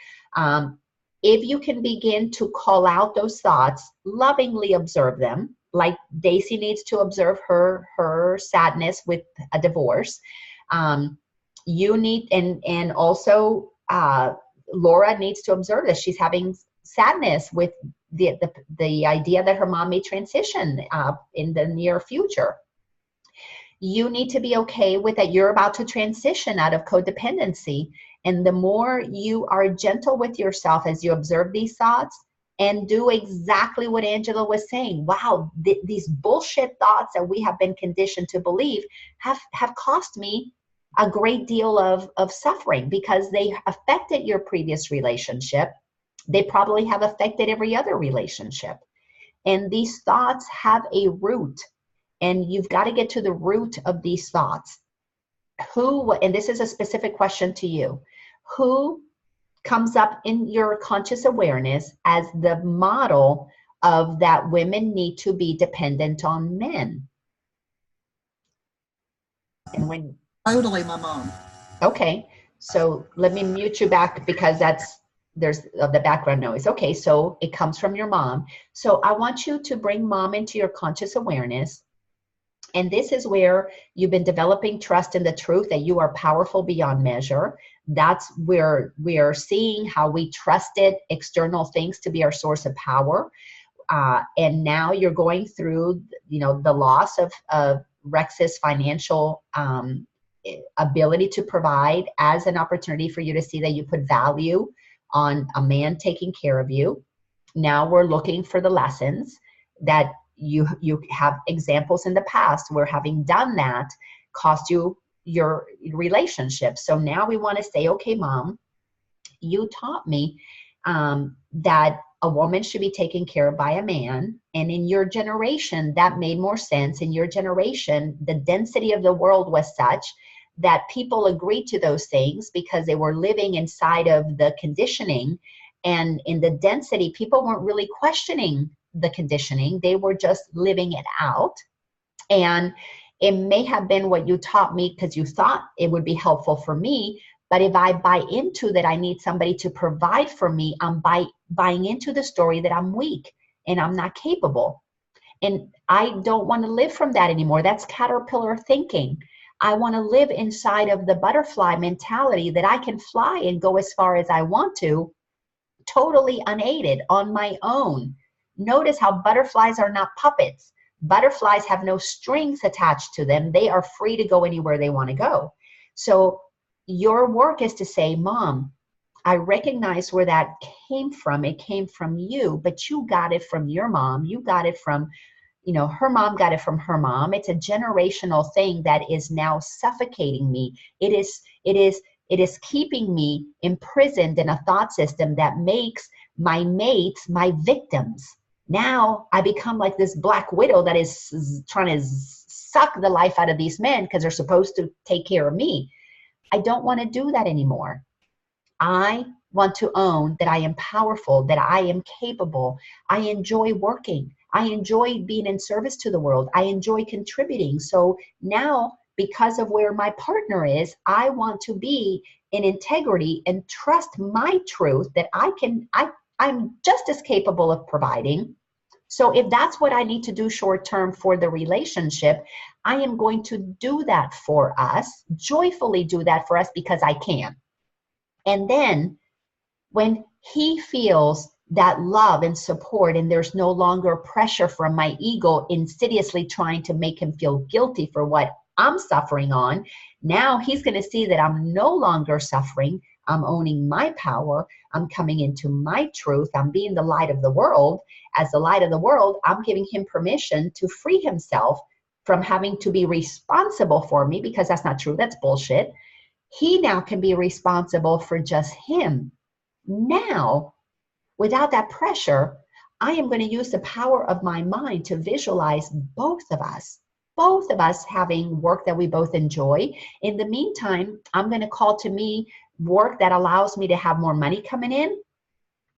If you can begin to call out those thoughts, lovingly observe them, like Daisy needs to observe her sadness with a divorce. You need, and also Laura needs to observe that she's having sadness with the idea that her mom may transition in the near future. You need to be okay with that you're about to transition out of codependency. And the more you are gentle with yourself as you observe these thoughts and do exactly what Angela was saying. Wow, these bullshit thoughts that we have been conditioned to believe have cost me a great deal of suffering because they affected your previous relationship. They probably have affected every other relationship. And these thoughts have a root. And you've got to get to the root of these thoughts. And this is a specific question to you, who comes up in your conscious awareness as the model of that women need to be dependent on men? And Totally my mom. Okay, so let me mute you back because there's the background noise. Okay, so it comes from your mom. So I want you to bring mom into your conscious awareness. And this is where you've been developing trust in the truth that you are powerful beyond measure. That's where we are seeing how we trusted external things to be our source of power. And now you're going through, the loss of Rex's financial ability to provide as an opportunity for you to see that you put value on a man taking care of you. Now we're looking for the lessons that you have examples in the past where having done that cost you your relationship. So now we want to say, okay, mom, you taught me that a woman should be taken care of by a man. And in your generation, that made more sense. In your generation, the density of the world was such that people agreed to those things because they were living inside of the conditioning. And in the density, people weren't really questioning the conditioning. They were just living it out. And it may have been what you taught me because you thought it would be helpful for me. But if I buy into that I need somebody to provide for me, I'm buying into the story that I'm weak and I'm not capable. And I don't want to live from that anymore. That's caterpillar thinking. I want to live inside of the butterfly mentality that I can fly and go as far as I want to, totally unaided on my own. Notice how butterflies are not puppets. Butterflies have no strings attached to them. They are free to go anywhere they want to go. So your work is to say, Mom, I recognize where that came from. It came from you, but you got it from your mom. You got it from, her mom got it from her mom. It's a generational thing that is now suffocating me. It is keeping me imprisoned in a thought system that makes my mates my victims. Now I become like this black widow that is trying to suck the life out of these men because they're supposed to take care of me. I don't want to do that anymore. I want to own that I am powerful, that I am capable. I enjoy working. I enjoy being in service to the world. I enjoy contributing. So now, because of where my partner is, I want to be in integrity and trust my truth that I'm just as capable of providing. So if that's what I need to do short term for the relationship, I am going to do that for us, joyfully do that for us because I can. And then when he feels that love and support and there's no longer pressure from my ego insidiously trying to make him feel guilty for what I'm suffering on, now he's going to see that I'm no longer suffering. I'm owning my power. I'm coming into my truth. I'm being the light of the world. As the light of the world, I'm giving him permission to free himself from having to be responsible for me, because that's not true. That's bullshit. He now can be responsible for just him. Now, without that pressure, I am going to use the power of my mind to visualize both of us having work that we both enjoy. In the meantime, I'm going to call to me work that allows me to have more money coming in.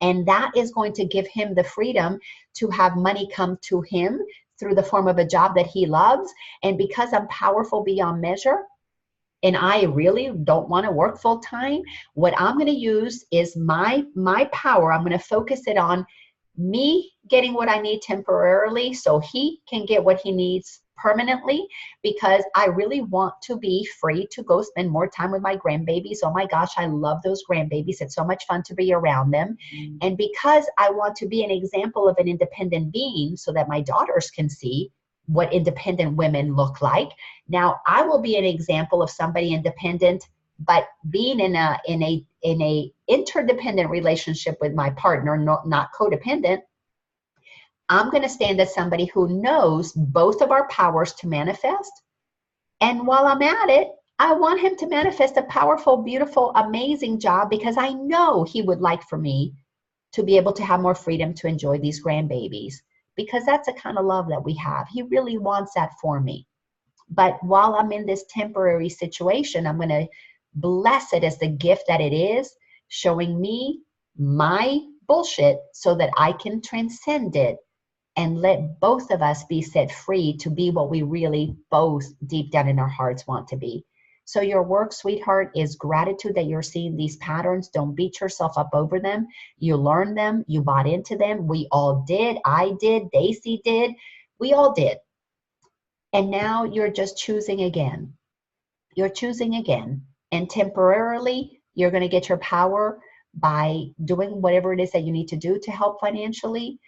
And that is going to give him the freedom to have money come to him through the form of a job that he loves. And because I'm powerful beyond measure, and I really don't want to work full time, what I'm going to use is my power. I'm going to focus it on me getting what I need temporarily so he can get what he needs permanently, because I really want to be free to go spend more time with my grandbabies. Oh my gosh, I love those grandbabies. It's so much fun to be around them. And because I want to be an example of an independent being so that my daughters can see what independent women look like, now I will be an example of somebody independent, but being in a interdependent relationship with my partner, not codependent. I'm going to stand as somebody who knows both of our powers to manifest. And while I'm at it, I want him to manifest a powerful, beautiful, amazing job, because I know he would like for me to be able to have more freedom to enjoy these grandbabies, because that's the kind of love that we have. He really wants that for me. But while I'm in this temporary situation, I'm going to bless it as the gift that it is, showing me my bullshit so that I can transcend it and let both of us be set free to be what we really both deep down in our hearts want to be. So your work, sweetheart, is gratitude that you're seeing these patterns. Don't beat yourself up over them. You learned them. You bought into them. We all did. I did. Daisy did. We all did. And now you're just choosing again. You're choosing again. And temporarily, you're going to get your power by doing whatever it is that you need to do to help financially.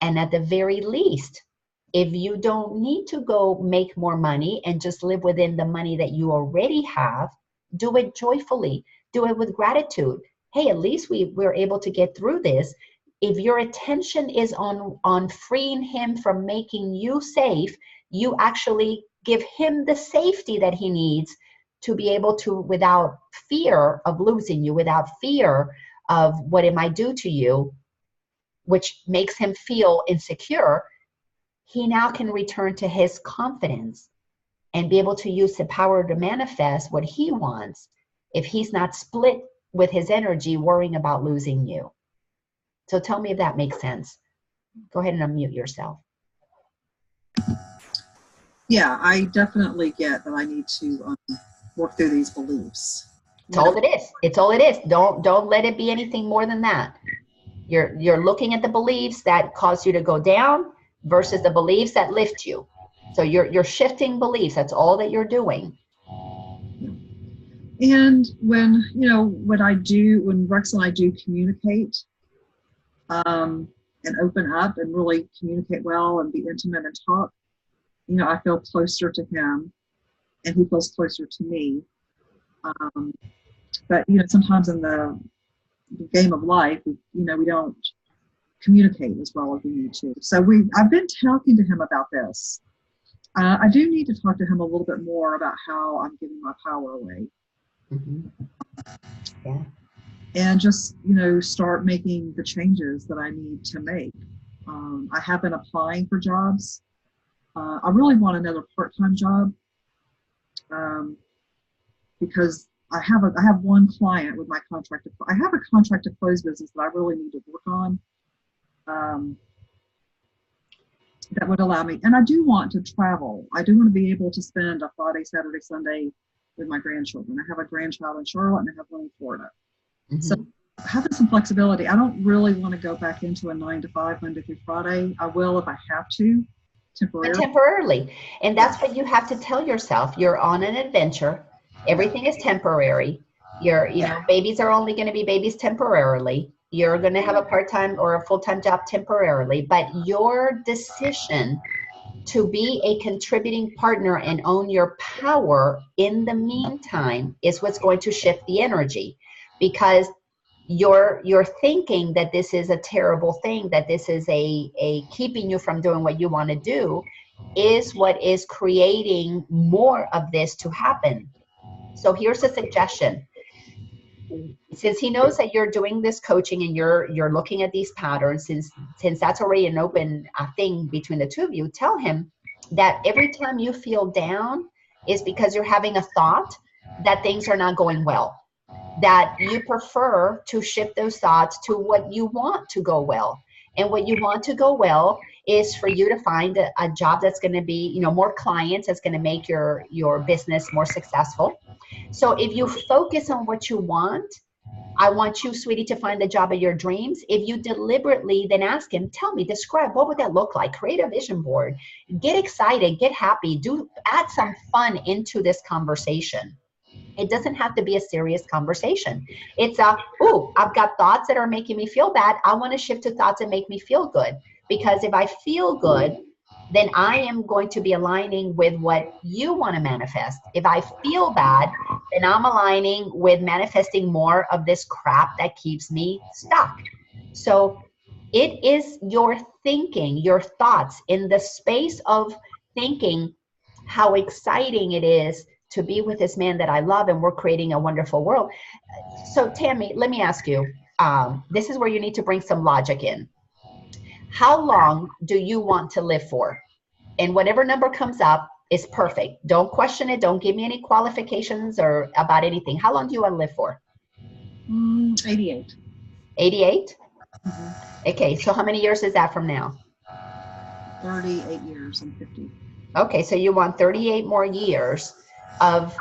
And at the very least, if you don't need to go make more money and just live within the money that you already have, do it joyfully. Do it with gratitude. Hey, at least we're able to get through this. If your attention is on freeing him from making you safe, you actually give him the safety that he needs to be able to, without fear of losing you, without fear of what it might do to you, which makes him feel insecure. He now can return to his confidence and be able to use the power to manifest what he wants if he's not split with his energy worrying about losing you. So tell me if that makes sense. Go ahead and unmute yourself. Yeah, I definitely get that I need to work through these beliefs. It's all it is. It's all it is. Don't let it be anything more than that. You're looking at the beliefs that cause you to go down versus the beliefs that lift you. So you're shifting beliefs. That's all that you're doing. And when Rex and I do communicate and open up and really communicate well and be intimate and talk, I feel closer to him and he feels closer to me. But sometimes in the game of life, we don't communicate as well as we need to. So I've been talking to him about this. I do need to talk to him a little bit more about how I'm giving my power away. Mm-hmm. Yeah. And just, start making the changes that I need to make. I have been applying for jobs. I really want another part-time job because I have one client with my contract. I have a contract to close business that I really need to work on. That would allow me, and I do want to travel. I do want to be able to spend a Friday, Saturday, Sunday with my grandchildren. I have a grandchild in Charlotte and I have one in Florida. Mm-hmm. So having some flexibility. I don't really want to go back into a 9-to-5 Monday through Friday. I will if I have to, temporarily. And that's what you have to tell yourself. You're on an adventure. Everything is temporary. Babies are only going to be babies temporarily. You're going to have a part-time or a full-time job temporarily, but your decision to be a contributing partner and own your power in the meantime is what's going to shift the energy, because you're thinking that this is a terrible thing, that this is a keeping you from doing what you want to do, is what is creating more of this to happen. So here's a suggestion. Since he knows that you're doing this coaching and you're looking at these patterns, since that's already an open thing between the two of you, tell him that every time you feel down is because you're having a thought that things are not going well, that you prefer to shift those thoughts to what you want to go well. And what you want to go well is for you to find a job that's going to be, more clients, that's going to make your business more successful. So if you focus on what you want, I want you, sweetie, to find the job of your dreams. If you deliberately then ask him, tell me, describe, what would that look like? Create a vision board. Get excited, get happy, add some fun into this conversation. It doesn't have to be a serious conversation. It's I've got thoughts that are making me feel bad. I want to shift to thoughts that make me feel good. Because if I feel good, then I am going to be aligning with what you want to manifest. If I feel bad, then I'm aligning with manifesting more of this crap that keeps me stuck. So it is your thinking, your thoughts in the space of thinking how exciting it is to be with this man that I love and we're creating a wonderful world. So Tammy, let me ask you, this is where you need to bring some logic in. How long do you want to live for? And whatever number comes up is perfect. Don't question it. Don't give me any qualifications or about anything. How long do you want to live for? 88. 88? Mm-hmm. Okay, so how many years is that from now? 38 years. I'm 50. Okay, so you want 38 more years. of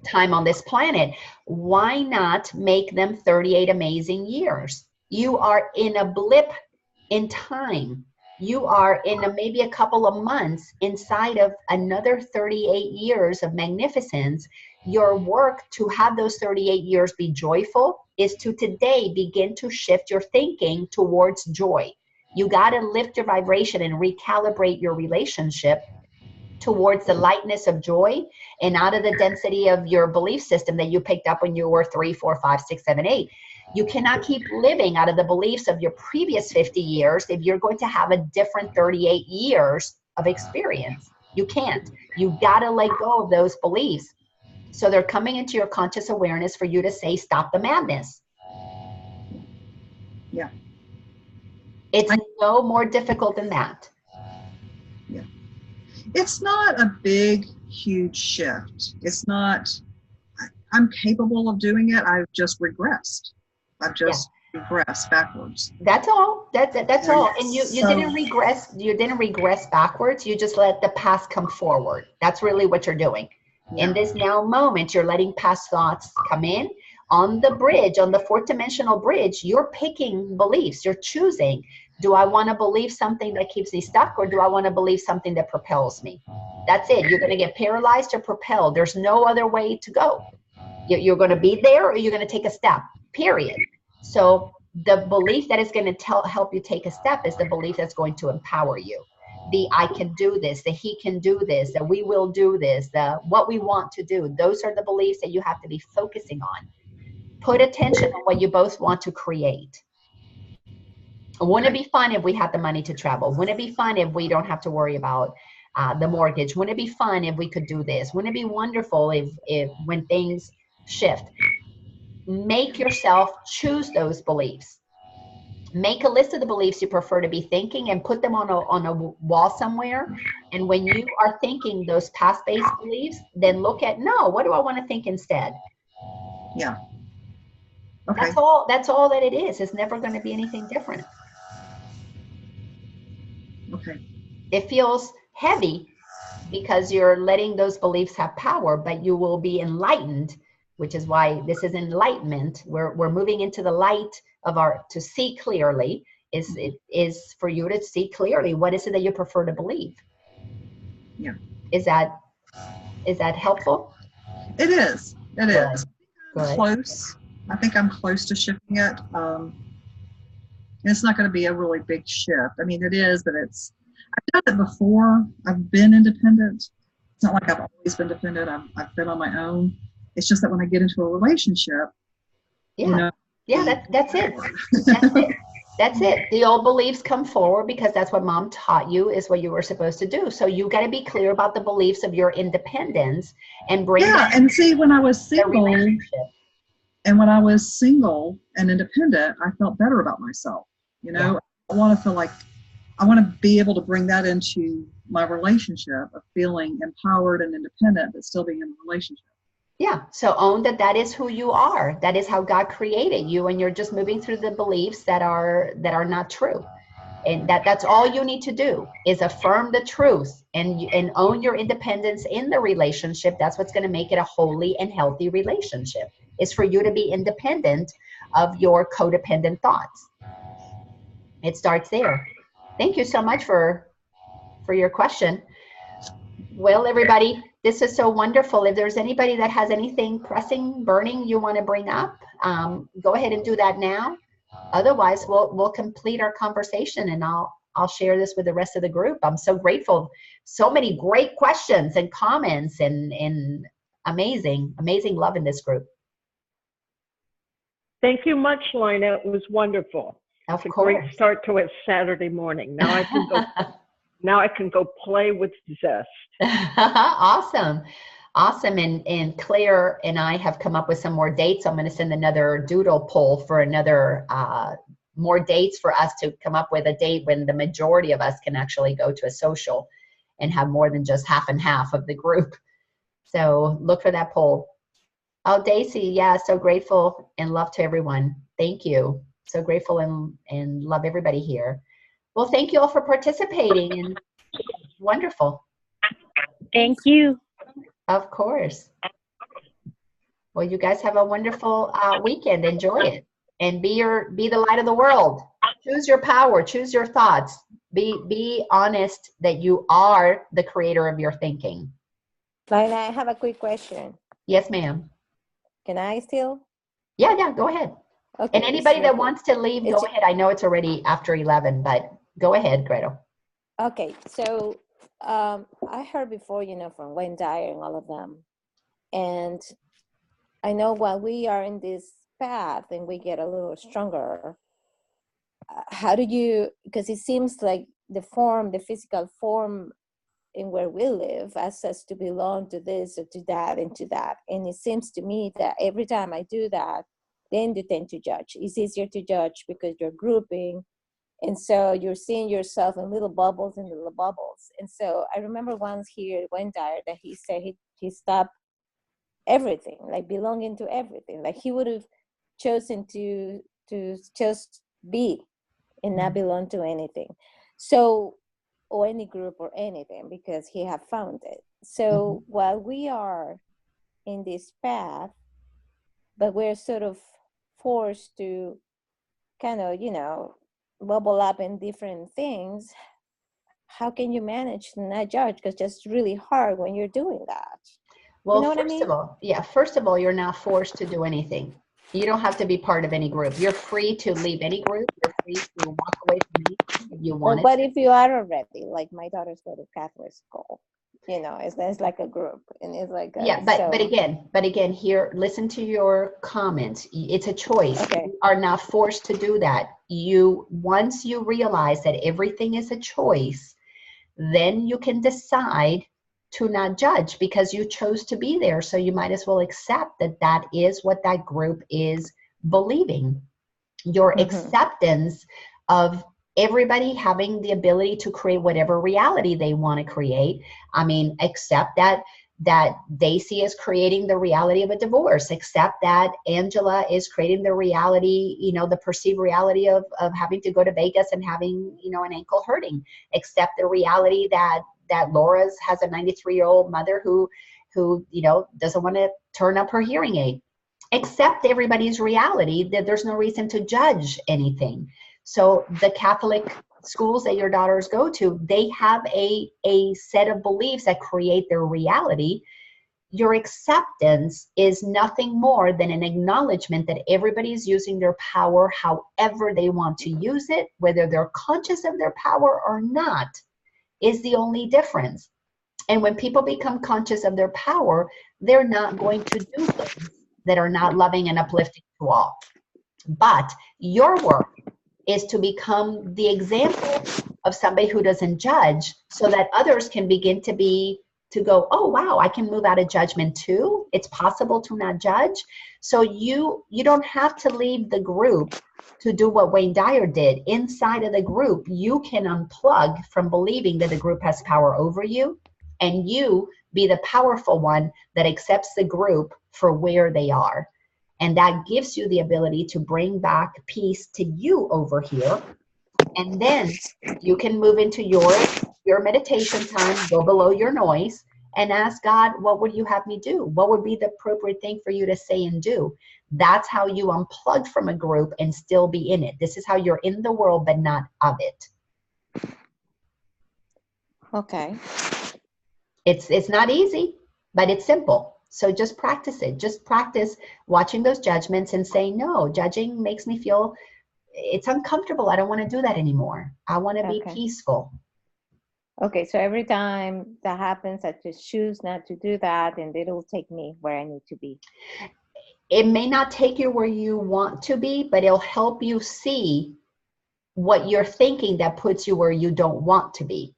time on this planet. Why not make them 38 amazing years? You are in a blip in time. You are in maybe a couple of months inside of another 38 years of magnificence. Your work to have those 38 years be joyful is to today begin to shift your thinking towards joy. You got to lift your vibration and recalibrate your relationship towards the lightness of joy and out of the density of your belief system that you picked up when you were 3, 4, 5, 6, 7, 8. You cannot keep living out of the beliefs of your previous 50 years if you're going to have a different 38 years of experience. You can't. You got to let go of those beliefs. So they're coming into your conscious awareness for you to say, stop the madness. Yeah. It's no more difficult than that. Yeah. It's not a big, huge shift. It's not, I'm capable of doing it. I've just regressed. I've just regressed backwards. That's all. That's all. And you didn't regress. You didn't regress backwards. You just let the past come forward. That's really what you're doing. Yeah. In this now moment, you're letting past thoughts come in. On the bridge, on the fourth dimensional bridge, you're picking beliefs. You're choosing. Do I want to believe something that keeps me stuck, or do I want to believe something that propels me? That's it. You're going to get paralyzed or propelled. There's no other way to go. You're going to be there, or you're going to take a step, period. So the belief that is going to help you take a step is the belief that's going to empower you. The I can do this, the he can do this, that we will do this, the what we want to do. Those are the beliefs that you have to be focusing on. Put attention on what you both want to create. Wouldn't it be fun if we had the money to travel? Wouldn't it be fun if we don't have to worry about the mortgage? Wouldn't it be fun if we could do this? Wouldn't it be wonderful if when things shift? Make yourself choose those beliefs. Make a list of the beliefs you prefer to be thinking and put them on a wall somewhere. And when you are thinking those past-based beliefs, then look at, no, what do I want to think instead? Yeah. Okay. That's all that it is. It's never going to be anything different. Okay. It feels heavy because you're letting those beliefs have power, but you will be enlightened, which is why this is enlightenment. We're moving into the light of to see clearly is for you to see clearly what is it that you prefer to believe. Yeah. Is that helpful? It is. It is. Good. Close. I think I'm close to shifting it. And it's not going to be a really big shift. I mean, it is, but I've done it before. I've been independent. It's not like I've always been dependent. I've been on my own. It's just that when I get into a relationship, that's it. That's it. The old beliefs come forward because that's what mom taught you is what you were supposed to do. So you got to be clear about the beliefs of your independence and bring and see, when I was single and independent, I felt better about myself. I want to feel like I want to be able to bring that into my relationship of feeling empowered and independent, but still being in a relationship. Yeah. So own that is who you are. That is how God created you. And you're just moving through the beliefs that are not true. And that's all you need to do is affirm the truth and own your independence in the relationship. That's what's going to make it a holy and healthy relationship, is for you to be independent of your codependent thoughts. It starts there. Thank you so much for your question. Well, everybody, this is so wonderful. If there's anybody that has anything pressing, burning you want to bring up, go ahead and do that now. Otherwise, we'll complete our conversation, and I'll share this with the rest of the group. I'm so grateful. So many great questions and comments and amazing love in this group. Thank you much, Lina. It was wonderful. Of it's course. A great start to a Saturday morning. Now I can go play with zest. Awesome. And Claire and I have come up with some more dates. I'm going to send another doodle poll for another more dates for us to come up with a date when the majority of us can actually go to a social and have more than just half and half of the group. So look for that poll. Oh, Daisy, yeah, so grateful and love to everyone. Thank you. So grateful and love everybody here. Well, thank you all for participating, and wonderful. Thank you. Of course. Well, you guys have a wonderful weekend. Enjoy it, and be the light of the world. Choose your power. Choose your thoughts. Be honest that you are the creator of your thinking. Laila, I have a quick question. Yes, ma'am. Can I still? Yeah, go ahead. Okay. And anybody that wants to leave, go ahead. I know it's already after 11, but go ahead, Gretel. Okay, so I heard before, from Wayne Dyer and all of them, and I know while we are in this path and we get a little stronger, how do you, because it seems like the physical form in where we live asks us to belong to this or to that and to that. And it seems to me that every time I do that, then you tend to judge. It's easier to judge because you're grouping. And so you're seeing yourself in little bubbles and little bubbles. And so I remember once here, Wayne Dyer, that he said he stopped everything, like belonging to everything. Like he would have chosen to just be and not belong to anything. So, or any group or anything, because he had found it. So while we are in this path, but we're sort of forced to kind of, bubble up in different things, how can you manage to not judge? Because it's really hard when you're doing that. Well, you know what I mean? First of all, you're not forced to do anything. You don't have to be part of any group. You're free to leave any group. You're free to walk away from anything if you want. But if you are already, like my daughters go to Catholic school, it's like a group, and it's like but again, here, listen to your comments. It's a choice. Okay. You are not forced to do that. Once you realize that everything is a choice, then you can decide to not judge because you chose to be there. So you might as well accept that is what that group is believing. Your acceptance of everybody having the ability to create whatever reality they want to create. I mean, accept that Daisy is creating the reality of a divorce. Accept that Angela is creating the reality, the perceived reality of having to go to Vegas and having, an ankle hurting. Accept the reality that Laura's has a 93-year-old mother who doesn't want to turn up her hearing aid. Accept everybody's reality, that there's no reason to judge anything. So the Catholic schools that your daughters go to, they have a set of beliefs that create their reality. Your acceptance is nothing more than an acknowledgement that everybody's using their power however they want to use it, whether they're conscious of their power or not, is the only difference. And when people become conscious of their power, they're not going to do things that are not loving and uplifting to all. But your work is to become the example of somebody who doesn't judge, so that others can begin to go, oh wow, I can move out of judgment too. It's possible to not judge. So you don't have to leave the group to do what Wayne Dyer did. Inside of the group, you can unplug from believing that the group has power over you, and you be the powerful one that accepts the group for where they are. And that gives you the ability to bring back peace to you over here. And then you can move into your meditation time, go below your noise, and ask God, what would you have me do? What would be the appropriate thing for you to say and do? That's how you unplug from a group and still be in it. This is how you're in the world, but not of it. Okay. It's not easy, but it's simple. So just practice it. Just practice watching those judgments and saying, no, judging makes me feel it's uncomfortable. I don't want to do that anymore. I want to be peaceful. Okay, so every time that happens, I just choose not to do that, and it'll take me where I need to be. It may not take you where you want to be, but it'll help you see what you're thinking that puts you where you don't want to be.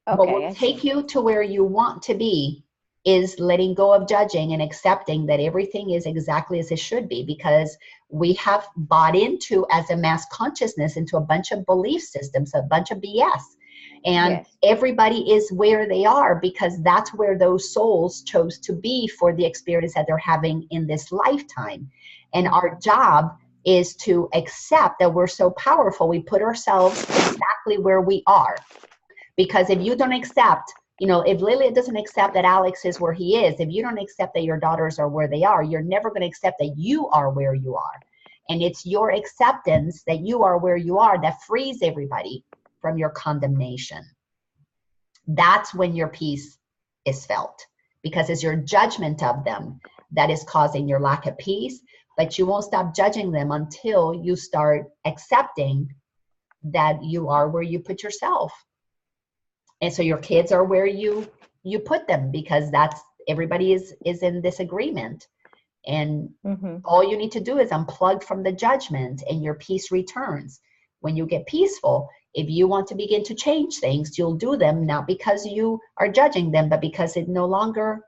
Okay, what will take you to where you want to be is letting go of judging and accepting that everything is exactly as it should be, because we have bought into, as a mass consciousness, into a bunch of belief systems, a bunch of BS. And everybody is where they are because that's where those souls chose to be for the experience that they're having in this lifetime. And our job is to accept that we're so powerful. We put ourselves exactly where we are. Because if you don't accept if Lilia doesn't accept that Alex is where he is, if you don't accept that your daughters are where they are, you're never going to accept that you are where you are. And it's your acceptance that you are where you are that frees everybody from your condemnation. That's when your peace is felt, because it's your judgment of them that is causing your lack of peace. But you won't stop judging them until you start accepting that you are where you put yourself. And so your kids are where you put them, because that's, everybody is in this agreement. And all you need to do is unplug from the judgment, and your peace returns. When you get peaceful, if you want to begin to change things, you'll do them, not because you are judging them, but because it's no longer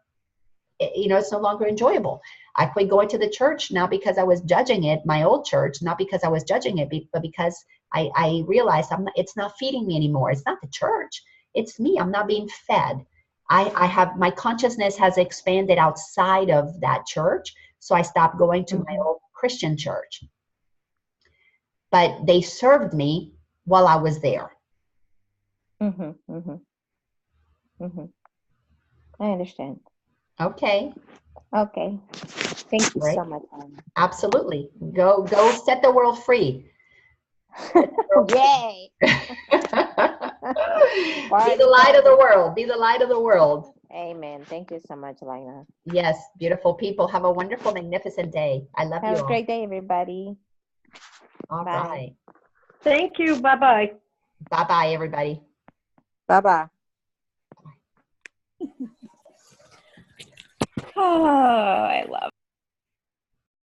enjoyable. I quit going to the church not because I was judging it, my old church, not because I was judging it, but because I realized it's not feeding me anymore. It's not the church. It's me. I'm not being fed. I have, my consciousness has expanded outside of that church. So I stopped going to my old Christian church. But they served me while I was there. I understand. Okay. Okay. Thank you so much, Anna. Absolutely. Go set the world free. Yay. Be the light of the world. Be the light of the world. Amen. Thank you so much, Lina. Yes, beautiful people. Have a wonderful, magnificent day. I love you all. Have a great day, everybody. All Bye. right. Thank you. Bye-bye. Bye-bye, everybody. Bye-bye. Oh, I love